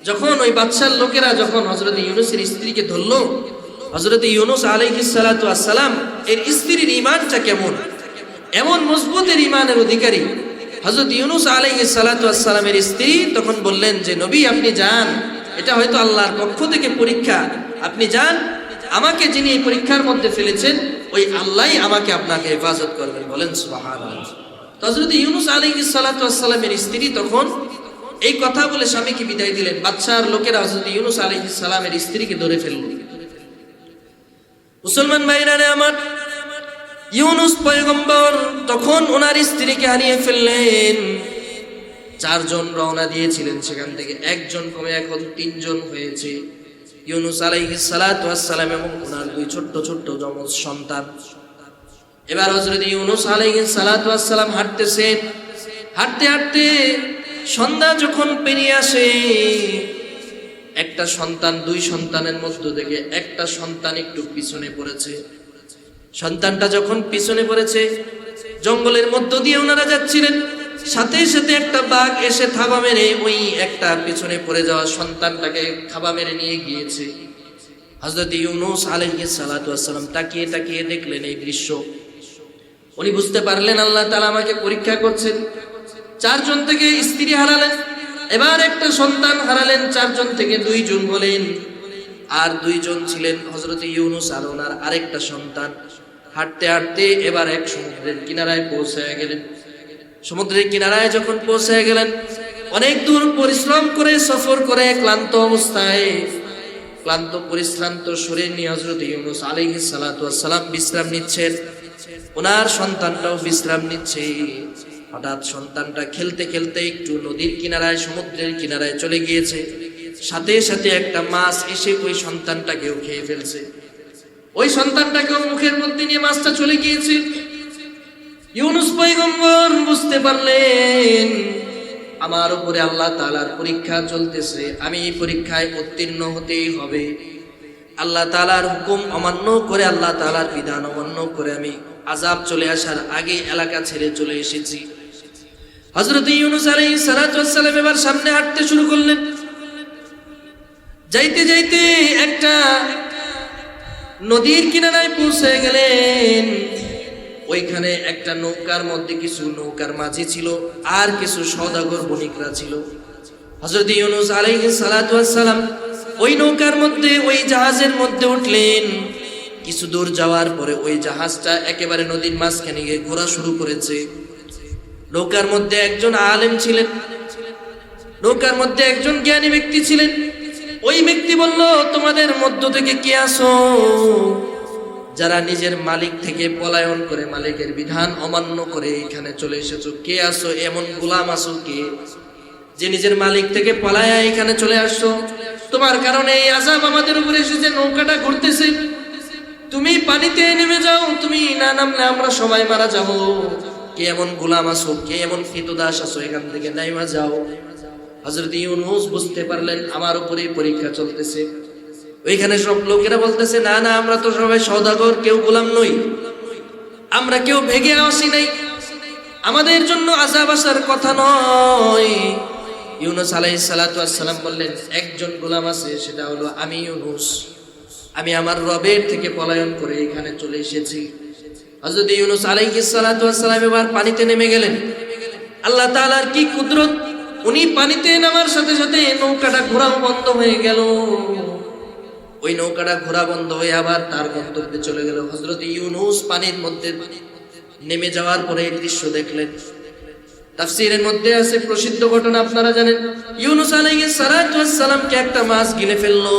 যখন, ওই বাদশার লোকেরা যখন হযরত ইউনূসের স্ত্রীকে ধরলো, হযরত ইউনূস আলাইহিস সালাতু ওয়াস সালাম এর স্ত্রীর ঈমানটা কেমন, এমন মজবুতের ঈমানের অধিকারী হযরত ইউনূস আলাইহিস সালাতু ওয়াস সালামের স্ত্রী তখন বললেন যে, নবী আপনি যান, এটা হয়তো আল্লাহর পক্ষ থেকে পরীক্ষা, আপনি যান, আমাকে যিনি এই পরীক্ষার মধ্যে ফেলেছেন ওই আল্লাহই আমাকে আপনাকে হেফাজত করবেন। বলেন সুবহানাল্লাহ। হযরত ইউনূস আলাইহিস সালাতু ওয়াস সালামের স্ত্রী তখন এই কথা বলে স্বামীকে বিদায় দিলেন। বাদশার লোকেরা হযরত ইউনূস আলাইহিস সালামের স্ত্রীকে ধরে ফেলল। মুসলমান ভাইরা আমার, ইউনূস পয়গম্বর তখন ওনার স্ত্রীকে হারিয়ে ফেললেন। চারজন রওনা দিয়েছিলেন সেখান থেকে, একজন কমে এখন তিনজন হয়েছে, ইউনূস আলাইহিস সালাতু ওয়াস সালাম এবং ওনার দুই ছোট্ট ছোট্ট যমজ সন্তান। এবার হযরত ইউনূস আলাইহিস সালাতু ওয়াস সালাম হাঁটতেছেন, হাঁটতে হাঁটতে সন্ধ্যা যখন পেরিয়ে আসে, একটা সন্তান, দুই সন্তানের মধ্য থেকে একটা সন্তান একটু পিছনে পড়েছে। সন্তানটা যখন পিছনে পড়েছে, জঙ্গলের মধ্য দিয়ে ওনারা যাচ্ছিলেন, সাথে সাথে একটা বাঘ এসে থাবা মেরে ওই একটা পিছনে পড়ে যাওয়া সন্তানটাকে থাবা মেরে নিয়ে গিয়েছে। হযরত ইউনূস আলাইহিস সালাতু ওয়াস সালাম তাকিয়ে তাকিয়ে দেখলেন এই দৃশ্য। উনি বুঝতে পারলেন আল্লাহ তাআলা আমাকে পরীক্ষা করছেন। 4 জন থেকে স্ত্রী হারালেন, এবার একটা সন্তান হারালেন। 4 জন থেকে 2 জন হলেন, আর 2 জন ছিলেন হযরত ইউনূস আর ওনার আরেকটা সন্তান। হাঁটতে হাঁটতে এবার এক সমুদ্রের কিনারায় পৌঁছে গেলেন। সমুদ্রের কিনারায় যখন পৌঁছে গেলেন, অনেক দূর পরিশ্রম করে সফর করে ক্লান্ত অবস্থায়, ক্লান্ত পরিশ্রান্ত শরীর নিয়ে হযরত ইউনূস আলাইহিস সালাতু ওয়াস সালাম বিশ্রাম নিচ্ছেন। ওনার সন্তানটাও বিশ্রাম নিচ্ছে। হঠাৎ সন্তানটা খেলতে খেলতে একটু নদীর কিনারায়, সমুদ্রের কিনারায় চলে গিয়েছে। সাথে সাথে একটা মাছ এসে ওই সন্তানটাকেও খেয়ে ফেলছে। ওই সন্তানটাকেও মুখের মধ্যে নিয়ে মাছটা চলে গিয়েছে। ইউনূস পয়গম্বর বুঝতে পারলেন আমার উপরে আল্লাহ তাআলার পরীক্ষা চলতেছে, আমি এই পরীক্ষায় উত্তীর্ণ হতেই হবে। আল্লাহ তাআলার হুকুম অমান্য করে, আল্লাহ তাআলার বিধান অমান্য করে আমি আযাব চলে আসার আগে এলাকা ছেড়ে চলে এসেছি। হযরত ইউনূস আলাইহিস সালাতু ওয়াস সালাম এবার সামনে হাঁটতে শুরু করলেন। যাইতে যাইতে একটা নদীর কিনারায় পৌঁছে গেলেন। ওইখানে একটা নৌকার মধ্যে কিছু নৌকার মাঝি ছিল আর কিছু সওদাগর বণিকরা ছিল। হযরত ইউনূস আলাইহিস সালাতু ওয়াস সালাম ওই নৌকার মধ্যে, ওই জাহাজের মধ্যে উঠলেন। কিছু দূর যাওয়ার পরে ওই জাহাজটা একেবারে নদীর মাঝখানে গিয়ে ঘোরা শুরু করেছে। নৌকার মধ্যে একজন আলেম ছিলেন, নৌকার মধ্যে একজন জ্ঞানী ব্যক্তি ছিলেন। ওই ব্যক্তি বলল, তোমাদের মধ্য থেকে কে আসো যারা নিজের মালিক থেকে পলায়ন করে, মালিকের বিধান অমান্য করে এখানে চলে এসেছো? কে আসো? এমন গোলাম আসো কে যে নিজের মালিক থেকে পলায়া এখানে চলে আসছো? তোমার কারণে এই আযাব আমাদের উপরে এসেছে, নৌকাটা ঘুরতেছে, তুমি পানিতে নেমে যাও, তুমি না নামলে আমরা সবাই মারা যাব। কে এমন গোলাম আসো, কে এমন কৃতদাস আসো, এখান থেকে নাইমা যাও। হযরত ইউনূস বুঝতে পারলেন আমার উপরে পরীক্ষা চলতেছে। ওইখানে সব লোকেরা বলতেছে, না না, আমরা তো সবাই সওদাগর, কেউ গোলাম নই, আমরা কেউ ভেগে আসি নাই, আমাদের জন্য আযাব আসার কথা নয়। ইউনূস আলাইহিস সালাতু ওয়াস সালাম বললেন, একজন গোলাম আছে, সেটা হলো আমি ইউনূস। আমি আমার রবের থেকে পলায়ন করে এখানে চলে এসেছি। হযরত ইউনূস আলাইহিস সালাতু ওয়াস সালাম এবার পানিতে নেমে গেলেন। আল্লাহ তাআলার কি কুদরত, উনি পানিতে নামার সাথে সাথে নৌকাটা ঘোরা বন্ধ হয়ে গেল। ওই নৌকাটা ঘোরা বন্ধ হয়ে আবার তার গন্তব্যে চলে গেল। হযরত ইউনূস পানির মধ্যে নেমে যাওয়ার পরে এই দৃশ্য দেখলেন। তাফসীরের মধ্যে আছে প্রসিদ্ধ ঘটনা, আপনারা জানেন, ইউনূস আলাইহিস সালাতু ওয়াস সালামকে একটা মাছ গিলে ফেললো।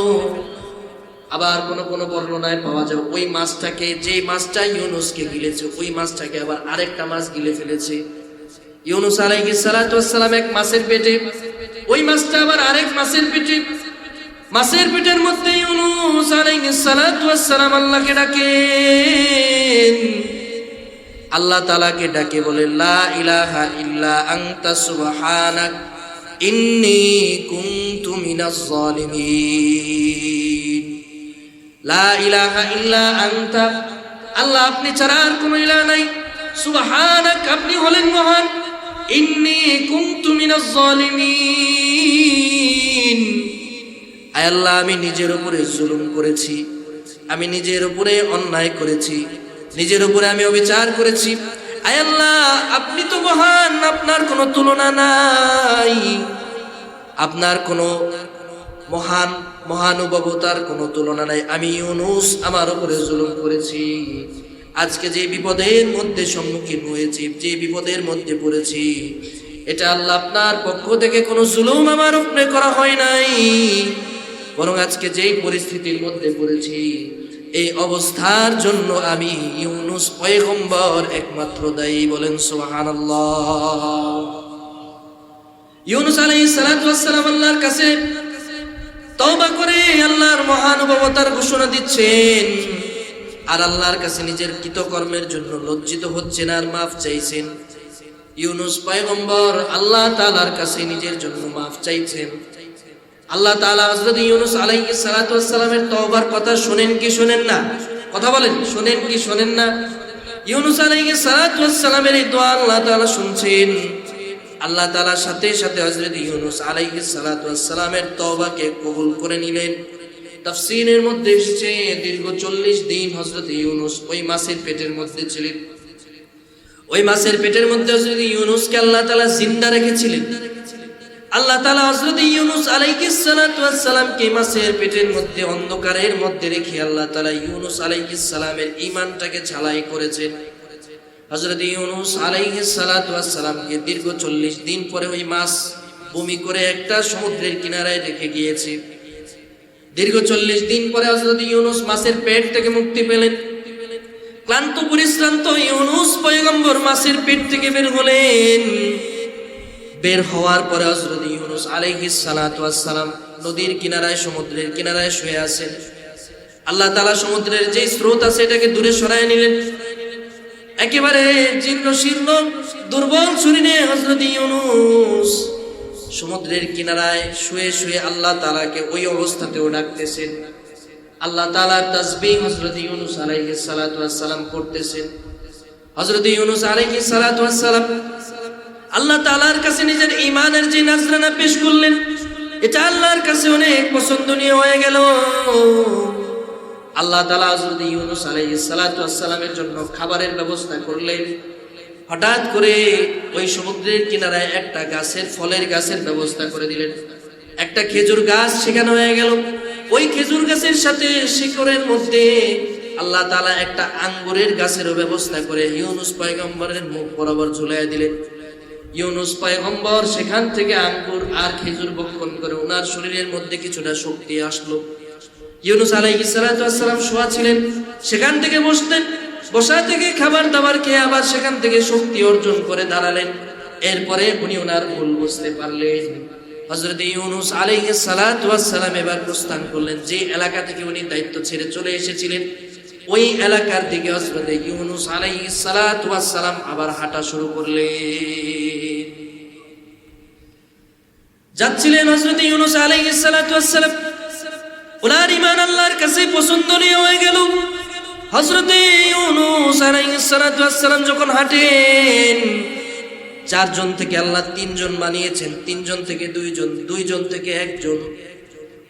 আবার কোন কোন বর্ণনায় পাওয়া যায় ওই মাছটাকে, যে মাছটা ইউনূসকে গিলেছে, ওই মাছটাকে আবার আরেকটা মাছ গিলে ফেলেছে। ইউনূস আলাইহিস সালাতু ওয়াস সালাম এক মাছের পেটে, ওই মাছটা আবার আরেক মাছের পেটে। মাছের পেটের মধ্যে ইউনূস আলাইহিস সালাতু ওয়াস সালাম আল্লাহকে ডাকেন। আল্লাহ তাআলাকে ডাকে বলে, লা ইলাহা ইল্লা আনতা সুবহানাক ইন্নী কুনতু মিনাজ জালিমিন। লা ইলাহা ইল্লা আনতা, আল্লাহ আপনি ছাড়া আর কোনো ইলাহ নাই, সুবহানাক আপনি হলেন মহান, ইন্নী কুনতু মিনাজ জালিমিন, আয় আল্লাহ আমি নিজের উপরে জুলুম করেছি, আমি নিজের উপরে অন্যায় করেছি, নিজের উপরে আমি অবিচার করেছি। আয় আল্লাহ আপনি তো মহান, আপনার কোনো তুলনা নাই, আপনার কোনো মহানুভবতার কোনো তুলনা নাই। আমি ইউনূস আমার উপরে জুলুম করেছি। আজকে যে বিপদের মধ্যে সম্মুখীন হয়েছি, যে বিপদের মধ্যে পড়েছি, এটা আল্লাহ আপনার পক্ষ থেকে কোনো জুলুম আমার উপরে করা হয় নাই, বরং আজকে যেই পরিস্থিতির মধ্যে পড়েছি, এই অবস্থার জন্য আমি ইউনূস পয়গম্বর একমাত্র দায়ী। বলেন সুবহানাল্লাহ। ইউনূস আলাইহিস সালাতু ওয়াস সালাম আল্লাহর কাছে তওবা করে আল্লাহর মহানুভবতার ঘোষণা দিচ্ছেন, আর আল্লাহর কাছে নিজের কৃতকর্মের জন্য লজ্জিত হচ্ছেন আর মাফ চাইছেন। ইউনূস পয়গম্বর আল্লাহ তাআলার কাছে নিজের জন্য মাফ চাইছেন। আল্লাহ তাআলা হযরত ইউনূস আলাইহিস সালাতু ওয়াস সালামের তওবার কথা শুনেন কি শুনেন না? কথা বলেন, শুনেন কি শুনেন না? ইউনূস আলাইহিস সালাতু ওয়াস সালামের এই দোয়া আল্লাহ তাআলা শুনছেন। আল্লাহ তাআলার সাথে সাথে হযরত ইউনূস আলাইহিস সালাতু ওয়াস সালামের তওবাকে কবুল করে নিলেন। তাফসীরের মধ্যে এসেছে দীর্ঘ 40 দিন হযরত ইউনূস ওই মাছের পেটের মধ্যে ছিলেন। ওই মাছের পেটের মধ্যে হযরত ইউনূসকে আল্লাহ তাআলা জিন্দা রেখেছিলেন। আল্লাহ তাআলা হযরত ইউনূস আলাইহিস সালাতু ওয়াস সালামকে মাছের পেটের মধ্যে অন্ধকারের মধ্যে রেখে আল্লাহ তাআলা ইউনূস আলাইহিস সালামের ঈমানটাকে ঝালাই করেছেন। হযরত ইউনূস আলাইহিস সালাতু ওয়াস সালামকে দীর্ঘ 40 দিন পরে ওই মাছ বমি করে একটা সমুদ্রের কিনারায় রেখে গিয়েছে। দীর্ঘ 40 দিন পরে হযরত ইউনূস মাছের পেট থেকে মুক্তি পেলেন। ক্লান্ত পরিশ্রান্ত ইউনূস পয়গম্বর মাছের পেট থেকে বের হলেন। বের হওয়ার পরে হযরত ইউনূস আলাইহিস সালাতু ওয়াস সালাম নদীর কিনারায় সমুদ্রের কিনারায় শুয়ে আছেন। আল্লাহ তাআলা সমুদ্রের যে স্রোত আছে এটাকে দূরে সরায় নিলেন। একেবারে জীর্ণ শীর্ণ দুর্বল শরীরে হযরত ইউনূস সমুদ্রের কিনারায় শুয়ে শুয়ে আল্লাহ তাআলাকে ওই অবস্থাতেও ডাকতেছেন। আল্লাহ তাআলার তাসবিহ হযরত ইউনূস আলাইহিস সালাতু ওয়াস সালাম করতেছেন। হযরত ইউনূস আলাইহিস সালাতু ওয়াস সালাম আল্লাহ তাআলার কাছে নিজের ঈমানের যে নজরানা পেশ করলেন, এটা আল্লাহর কাছে অনেক পছন্দনীয় হয়ে গেল। আল্লাহ তাআলা হযরত ইউনূস আলাইহিস সালাতু ওয়াস সালামের জন্য খাবারের ব্যবস্থা করলেন। হঠাৎ করে ওই সমুদ্রের কিনারায় একটা গাছের ফলের গাছের ব্যবস্থা করে দিলেন। একটা খেজুর গাছ সেখানে হয়ে গেল। ওই খেজুর গাছের সাথে শিকড়ের মধ্যে আল্লাহ তাআলা একটা আঙ্গুরের গাছেরও ব্যবস্থা করে ইউনূস পয়গম্বরের মুখ বরাবর ঝুলাইয়া দিলেন। ইউনূস পয়গম্বর সেখান থেকে আঙ্গুর আর খেজুর ভক্ষণ করে ওনার শরীরের মধ্যে কিছুটা শক্তি আসলো। ইউনূস আলাইহিস সালাতু ওয়াস সালাম শোয়া ছিলেন, সেখান থেকে বসলেন। বসা থেকে খাবার দাবার খেয়ে আবার সেখান থেকে শক্তি অর্জন করে দাঁড়ালেন। এরপরে উনি ওনার ভুল বুঝতে পারলেন। হযরত ইউনূস আলাইহিস সালাতু ওয়াস সালাম এবার প্রস্থান করলেন। যে এলাকা থেকে উনি দায়িত্ব ছেড়ে চলে এসেছিলেন ওই এলাকার দিকে হযরত ইউনূস আলাইহিস সালাতু ওয়াস সালাম আবার হাঁটা শুরু করলেন। যাচ্ছিলেন হযরত ইউনূস আলাইহিস সালাতু ওয়াস সালাম, ওনার ঈমান আল্লাহর কাছে পছন্দনীয় হয়ে গেল। হযরত ইউনূস আলাইহিস সালাতু ওয়াস সালাম যখন হাঁটেন, 4 জন থেকে আল্লাহ 3 জন বানিয়েছেন, 3 জন থেকে 2 জন, 2 জন থেকে 1 জন।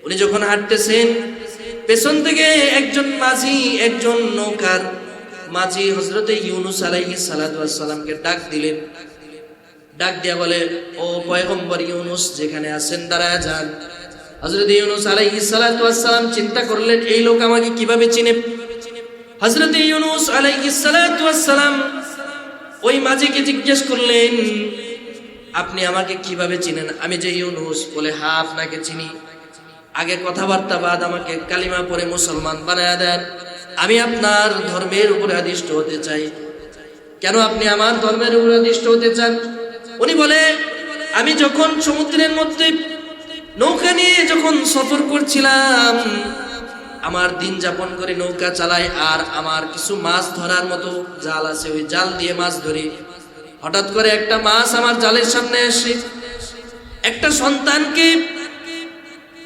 উনি যখন হাঁটতেছেন পেছন থেকে একজন মাঝি, একজন নৌকার মাঝি হযরত ইউনূস আলাইহিস সালাতু ওয়াস সালামকে ডাক দিলেন। ডাক দিয়া বলে, ও পয়গম্বর ইউনূস, যেখানে আছেন দাঁড়ায় যান। হযরত ইউনূস আলাইহিস সালাতু ওয়াস সালাম চিন্তা করলেন এই লোক আমাকে কিভাবে চিনে। হযরত ইউনূস আলাইহিস সালাতু ওয়াস সালাম ওই মাঝিকে জিজ্ঞেস করলেন, আপনি আমাকে কিভাবে চিনেন? আমি যে ইউনূস। বলে, হ্যাঁ আপনাকে চিনি। আগে কথাবার্তা বাদ আমাকে কালিমা পড়ে মুসলমান বানায়া দেন, আমি আপনার ধর্মের উপরে আদিষ্ট হতে চাই। কেন আপনি আমার ধর্মের উপরে আদিষ্ট হতে চান? উনি বলে, আমি যখন সমুদ্রের মধ্যে নৌকা নিয়ে যখন সফর করছিলাম, আমার দিন যাপন করে নৌকা চালাই, আর আমার কিছু মাছ ধরার মতো জাল আছে, ওই জাল দিয়ে মাছ ধরি। হঠাৎ করে একটা মাছ আমার জালের সামনে এসে একটা সন্তানকে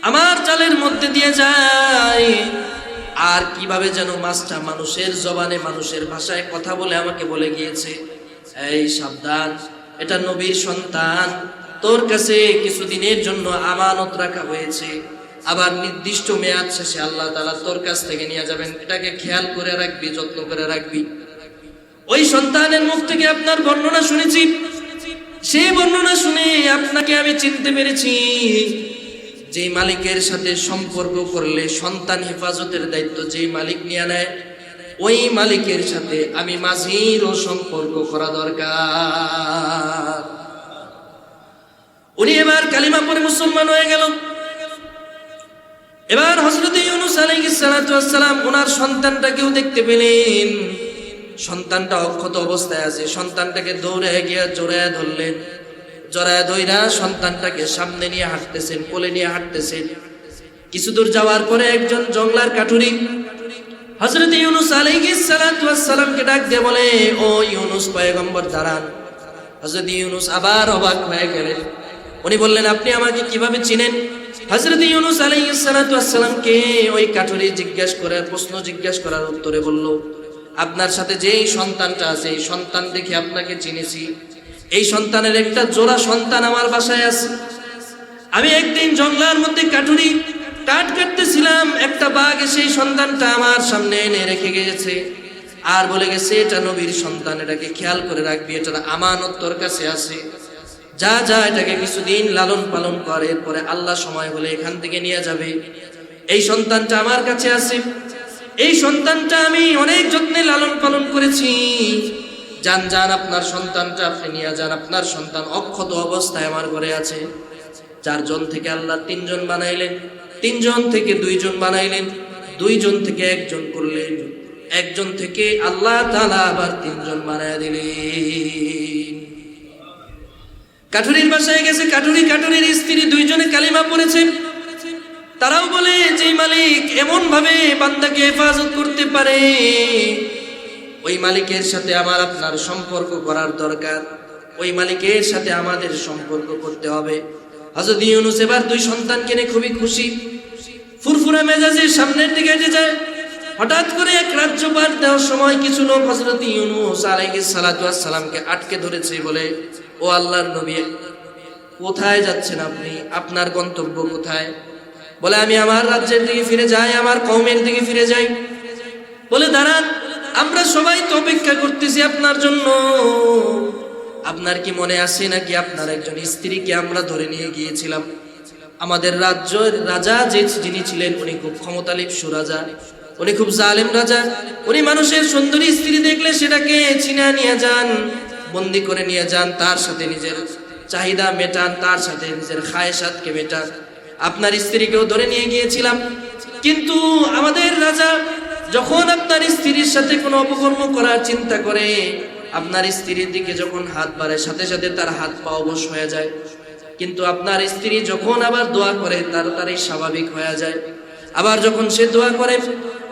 আমার জালের মধ্যে দিয়ে যায়। আর কিভাবে যেন মাছটা মানুষের জবানে, মানুষের ভাষায় কথা বলে আমাকে বলে গিয়েছে, এই সাবধান, এটা নবীর সন্তান, তোর কাছে কিছুদিনের জন্য আমানত রাখা হয়েছে, আবার নির্দিষ্ট মেয়াদ শেষে আল্লাহ তাআলা তোর কাছ থেকে নিয়ে যাবেন, এটাকে খেয়াল করে রাখবি, যত্ন করে রাখবি। ওই সন্তানের মুখ থেকে আপনার বর্ণনা শুনেছি, সেই বর্ণনা শুনে আপনাকে আমি চিনতে পেরেছি। যে মালিকের সাথে সম্পর্ক করলে সন্তান হেফাজতের দায়িত্ব যে মালিক নিয়ে নেয়, ওই মালিকের সাথে আমি মাঝিরও সম্পর্ক করা দরকার। উনি এবার কালিমা পড়ে মুসলমান হয়ে গেল। এবার হযরত ইউনূস আলাইহিস সালাতু ওয়াস সালাম ওনার সন্তানটাকেও দেখতে পেলেন। সন্তানটা অক্ষত অবস্থায় আছে। সন্তানটাকে দৌড়ে গিয়ে জড়ায় ধরলেন। জড়ায় ধইরা সন্তানটাকে সামনে নিয়ে হাঁটতেছেন, কোলে নিয়ে হাঁটতেছেন। কিছু দূর যাওয়ার পরে একজন জংলার কাঠুরি হযরত ইউনূস আলাইহিস সালাতু ওয়াস সালামকে ডাক দিয়ে বলে, ও ইউনূস পয়গম্বর দাঁড়ান। হযরত ইউনূস আবার অবাক হয়ে গেলেন। উনি বললেন, আপনি আমাকে কিভাবে চিনেন? হযরত ইউনূস আলাইহিস সালাতু ওয়াস সালামকে ওই কাঠুরি প্রশ্ন জিজ্ঞেস করার উত্তরে বলল, আপনার সাথে যেই সন্তানটা আছে এই সন্তান দেখে আপনাকে চিনেছি। এই সন্তানের একটা জোড়া সন্তান আমার বাসায় আছে। আমি একদিন জঙ্গলার মধ্যে কাঠুরি কাঠ কাটতেছিলাম, একটা বাঘ এসে এই সন্তানটা আমার সামনে এনে রেখে গিয়েছে। আর বলে গেছে এটা নবীর সন্তান, এটাকে খেয়াল করে রাখবি, এটা আমানত তোর কাছে আছে, যা যা এটাকে কিছুদিন লালন পালন কর, এরপরে আল্লাহ সময় হলে এখান থেকে নিয়ে যাবে। এই সন্তানটা আমার কাছে আছে, এই সন্তানটা আমি অনেক যত্নে লালন পালন করেছি, যান যান আপনার সন্তানটা আপনি নিয়ে যান, আপনার সন্তান অক্ষত অবস্থায় আমার ঘরে আছে। 4 জন থেকে আল্লাহ 3 জন বানাইলেন, 3 জন থেকে 2 জন বানাইলেন, 2 জন থেকে 1 জন করলেন, 1 জন থেকে আল্লাহ তাআলা আবার 3 জন বানায় দিলেন। কাঠুরির বাসায় গেছে, কাঠুরির স্ত্রী 2 জনে কালিমা পড়েছে। তারাও বলে যে মালিক এমন ভাবে বান্দাকে হেফাজত করতে পারে, ওই মালিকের সাথে আমার আপনার সম্পর্ক করার দরকার, ওই মালিকের সাথে আমাদের সম্পর্ক করতে হবে। হযরত ইউনূস এবার 2 সন্তানকে নিয়ে খুবই খুশি, ফুরফুরা মেজাজে সামনের দিকে এগিয়ে যায়। হঠাৎ করে এক রাজ্য পার দেওয়ার সময় কিছু লোক হযরত ইউনূস আলাইহিস সালাতু ওয়াস সালামকে আটকে ধরেছে, বলে ও আল্লাহর নবী, কোথায় যাচ্ছেন আপনি, আপনার গন্তব্য কোথায়? বলে আমি আমার রাজ্যের দিকে ফিরে যাই, আমার কওমের দিকে ফিরে যাই। বলে দাঁড়ান, আমরা সবাই তো অপেক্ষা করতেছি আপনার জন্য। আপনার কি মনে আছে নাকি আপনার একজন স্ত্রীকে আমরা ধরে নিয়ে গিয়েছিলাম? আমাদের রাজ্যের রাজা যিনি ছিলেন, উনি খুব ক্ষমতালিপ্সু রাজা, উনি খুব জালেম রাজা। উনি মানুষের সুন্দরী স্ত্রী দেখলে সেটাকে ছিনা নিয়ে যান, বন্দি করে নিয়ে যান, তার সাথে নিজের চাহিদা মেটান, তার সাথে নিজের খায়েশাতকে মেটান। আপনার স্ত্রীকেও ধরে নিয়ে গিয়েছিলাম, কিন্তু আমাদের রাজা যখন আপনার স্ত্রীর সাথে কোনো অপকর্ম করার চিন্তা করে, আপনার স্ত্রীর দিকে যখন হাত বাড়ায়, সাথে সাথে তার হাত পা অবশ হয়ে যায়। কিন্তু আপনার স্ত্রী যখন আবার দোয়া করে, তাড়াতাড়ি স্বাভাবিক হয়ে যায়। আবার যখন সে দোয়া করে,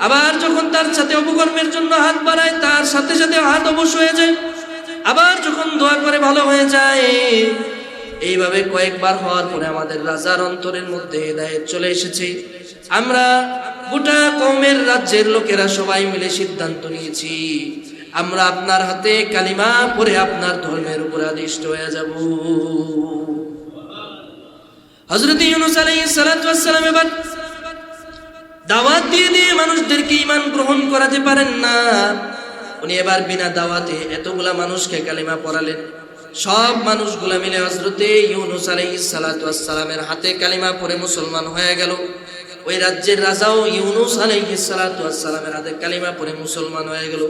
আবার যখন তার সাথে অপকর্মের জন্য হাত বাড়ায়, তার সাথে সাথে হাত অবশ হয়ে যায়। আবার যখন দোয়া করে ভালো হয়ে যায়। এইভাবে কয়েকবার হওয়ার পরে আমাদের রাজার অন্তরের মধ্যে হেদায়েত চলে এসেছে। আমরা গোটা কওমের রাজ্যের লোকেরা সবাই মিলে সিদ্ধান্ত নিয়েছি, আমরা আপনার হাতে কালিমা পড়ে আপনার ধর্মের উপর আদিষ্ট হয়ে যাব। হযরত ইউনূস আলাইহিস সালাতু ওয়াস সালাম এবার দাওয়াত দিয়ে মানুষদেরকে ঈমান গ্রহণ করাতে পারেন না। উনি এবার বিনা দাওয়াতে এতগুলা মানুষকে কালিমা পড়ালেন। সব মানুষগুলা মিলে হযরত ইউনূস আলাইহিস সালাতু ওয়াস সালামের হাতে কালিমা পড়ে মুসলমান হয়ে গেল। ওই রাজ্যের রাজাও ইউনূস আলাইহিস সালাতু ওয়াস সালামের হাতে কালিমা পড়ে মুসলমান হয়ে গেল।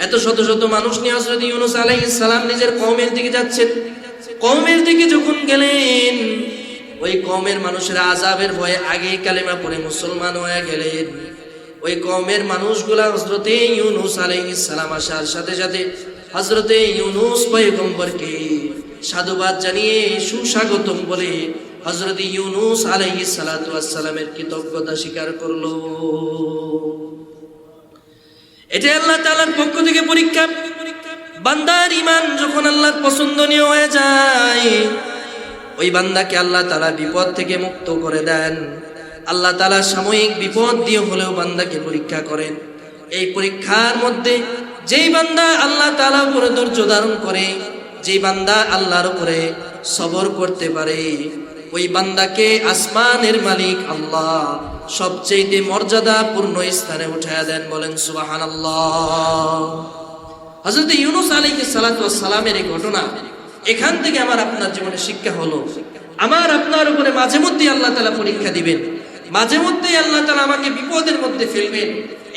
এত শত শত মানুষ নিয়ে হযরত ইউনূস আলাইহিস সালাম নিজের কওমের দিকে যাচ্ছেন। কওমের দিকে যখন গেলেন, ওই কওমের মানুষেরা আযাবের ভয়ে আগেই কালিমা পড়ে মুসলমান হয়ে গেলেন। ওই কওমের মানুষগুলা হযরত ইউনূস আলাইহিস সালাম আসার সাথে সাথে হযরত ইউনূস পয়গম্বরকে সাধুবাদ জানিয়ে সুস্বাগতম বলে হযরত ইউনূস আলাইহিস সালাতু ওয়াস সালামের কৃতজ্ঞতা স্বীকার করলো। এটা আল্লাহ তাআলার পক্ষ থেকে পরীক্ষা। বান্দার ঈমান যখন আল্লাহর পছন্দনীয় হয়ে যায়, ওই বান্দাকে আল্লাহ তাআলা বিপদ থেকে মুক্ত করে দেন। আল্লাহ তাআলা সাময়িক বিপদ দিয়ে হলেও বান্দাকে পরীক্ষা করেন। এই পরীক্ষার মধ্যে যেই বান্দা আল্লাহ তাআলার উপরে ধৈর্য ধারণ করে, যেই বান্দা আল্লাহর উপরে সবর করতে পারে, ওই বান্দাকে আসমানের মালিক আল্লাহ সবচেয়ে মর্যাদাপূর্ণ স্থানে উঠায়া দেন। বলেন সুবহানাল্লাহ। হযরত ইউনূস আলাইহিস সালাতু ওয়াস সালামের এই ঘটনা, এখান থেকে আমার আপনার জীবনে শিক্ষা হলো, আমার আপনার উপরে মাঝে মধ্যে আল্লাহ তাআলা পরীক্ষা দিবেন, মাঝে মধ্যে আল্লাহ তাআলা আমাকে বিপদের মধ্যে ফেলবেন।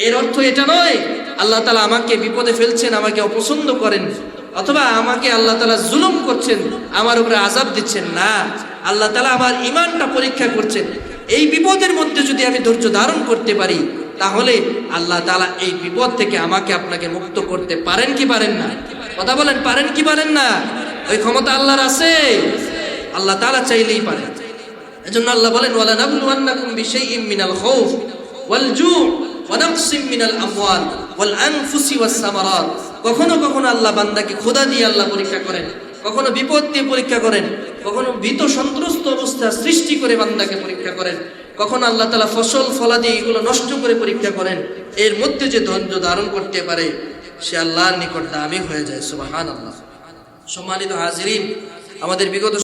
এর অর্থ এটা নয় আল্লাহ তাআলা আমাকে বিপদে ফেলছেন, আমাকে অপছন্দ করেন, অথবা আমাকে আল্লাহ তাআলা জুলুম করছেন, আমার উপরে আযাব দিচ্ছেন। না, আল্লাহ তাআলা আমার ঈমানটা পরীক্ষা করছেন। এই বিপদের মধ্যে যদি আমি ধৈর্য ধারণ করতে পারি, তাহলে আল্লাহ তাআলা এই বিপদ থেকে আমাকে আপনাকে মুক্ত করতে পারেন কি পারেন না? কথা বলেন, পারেন কি পারেন না? ওই ক্ষমতা আল্লাহর আছে, আল্লাহ তাআলা চাইলেই পারেন। এজন্য আল্লাহ বলেন, ওয়ালা নাবলুওয়ান্নাকুম বিশাইইম মিনাল খাউফ ওয়াল জু' ওয়া নাকসিম মিনাল আমওয়াল ওয়াল আনফুসি ওয়াস সামারাত। কখনো কখনো আল্লাহ বান্দাকে ক্ষুধা দিয়ে আল্লাহ পরীক্ষা করেন, কখনো বিপদ দিয়ে পরীক্ষা করেন, কখনো ভীত সন্ত্রস্ত অবস্থা সৃষ্টি করে বান্দাকে পরীক্ষা করেন, কখনো আল্লাহ তাআলা ফসল ফলাদি এগুলো নষ্ট করে পরীক্ষা করেন। এর মধ্যে যে ধৈর্য ধারণ করতে পারে, সে আল্লাহর নিকট দামি হয়ে যায়। সুবহানাল্লাহ। সম্মানিত হাজিরিন, আমাদের বিগত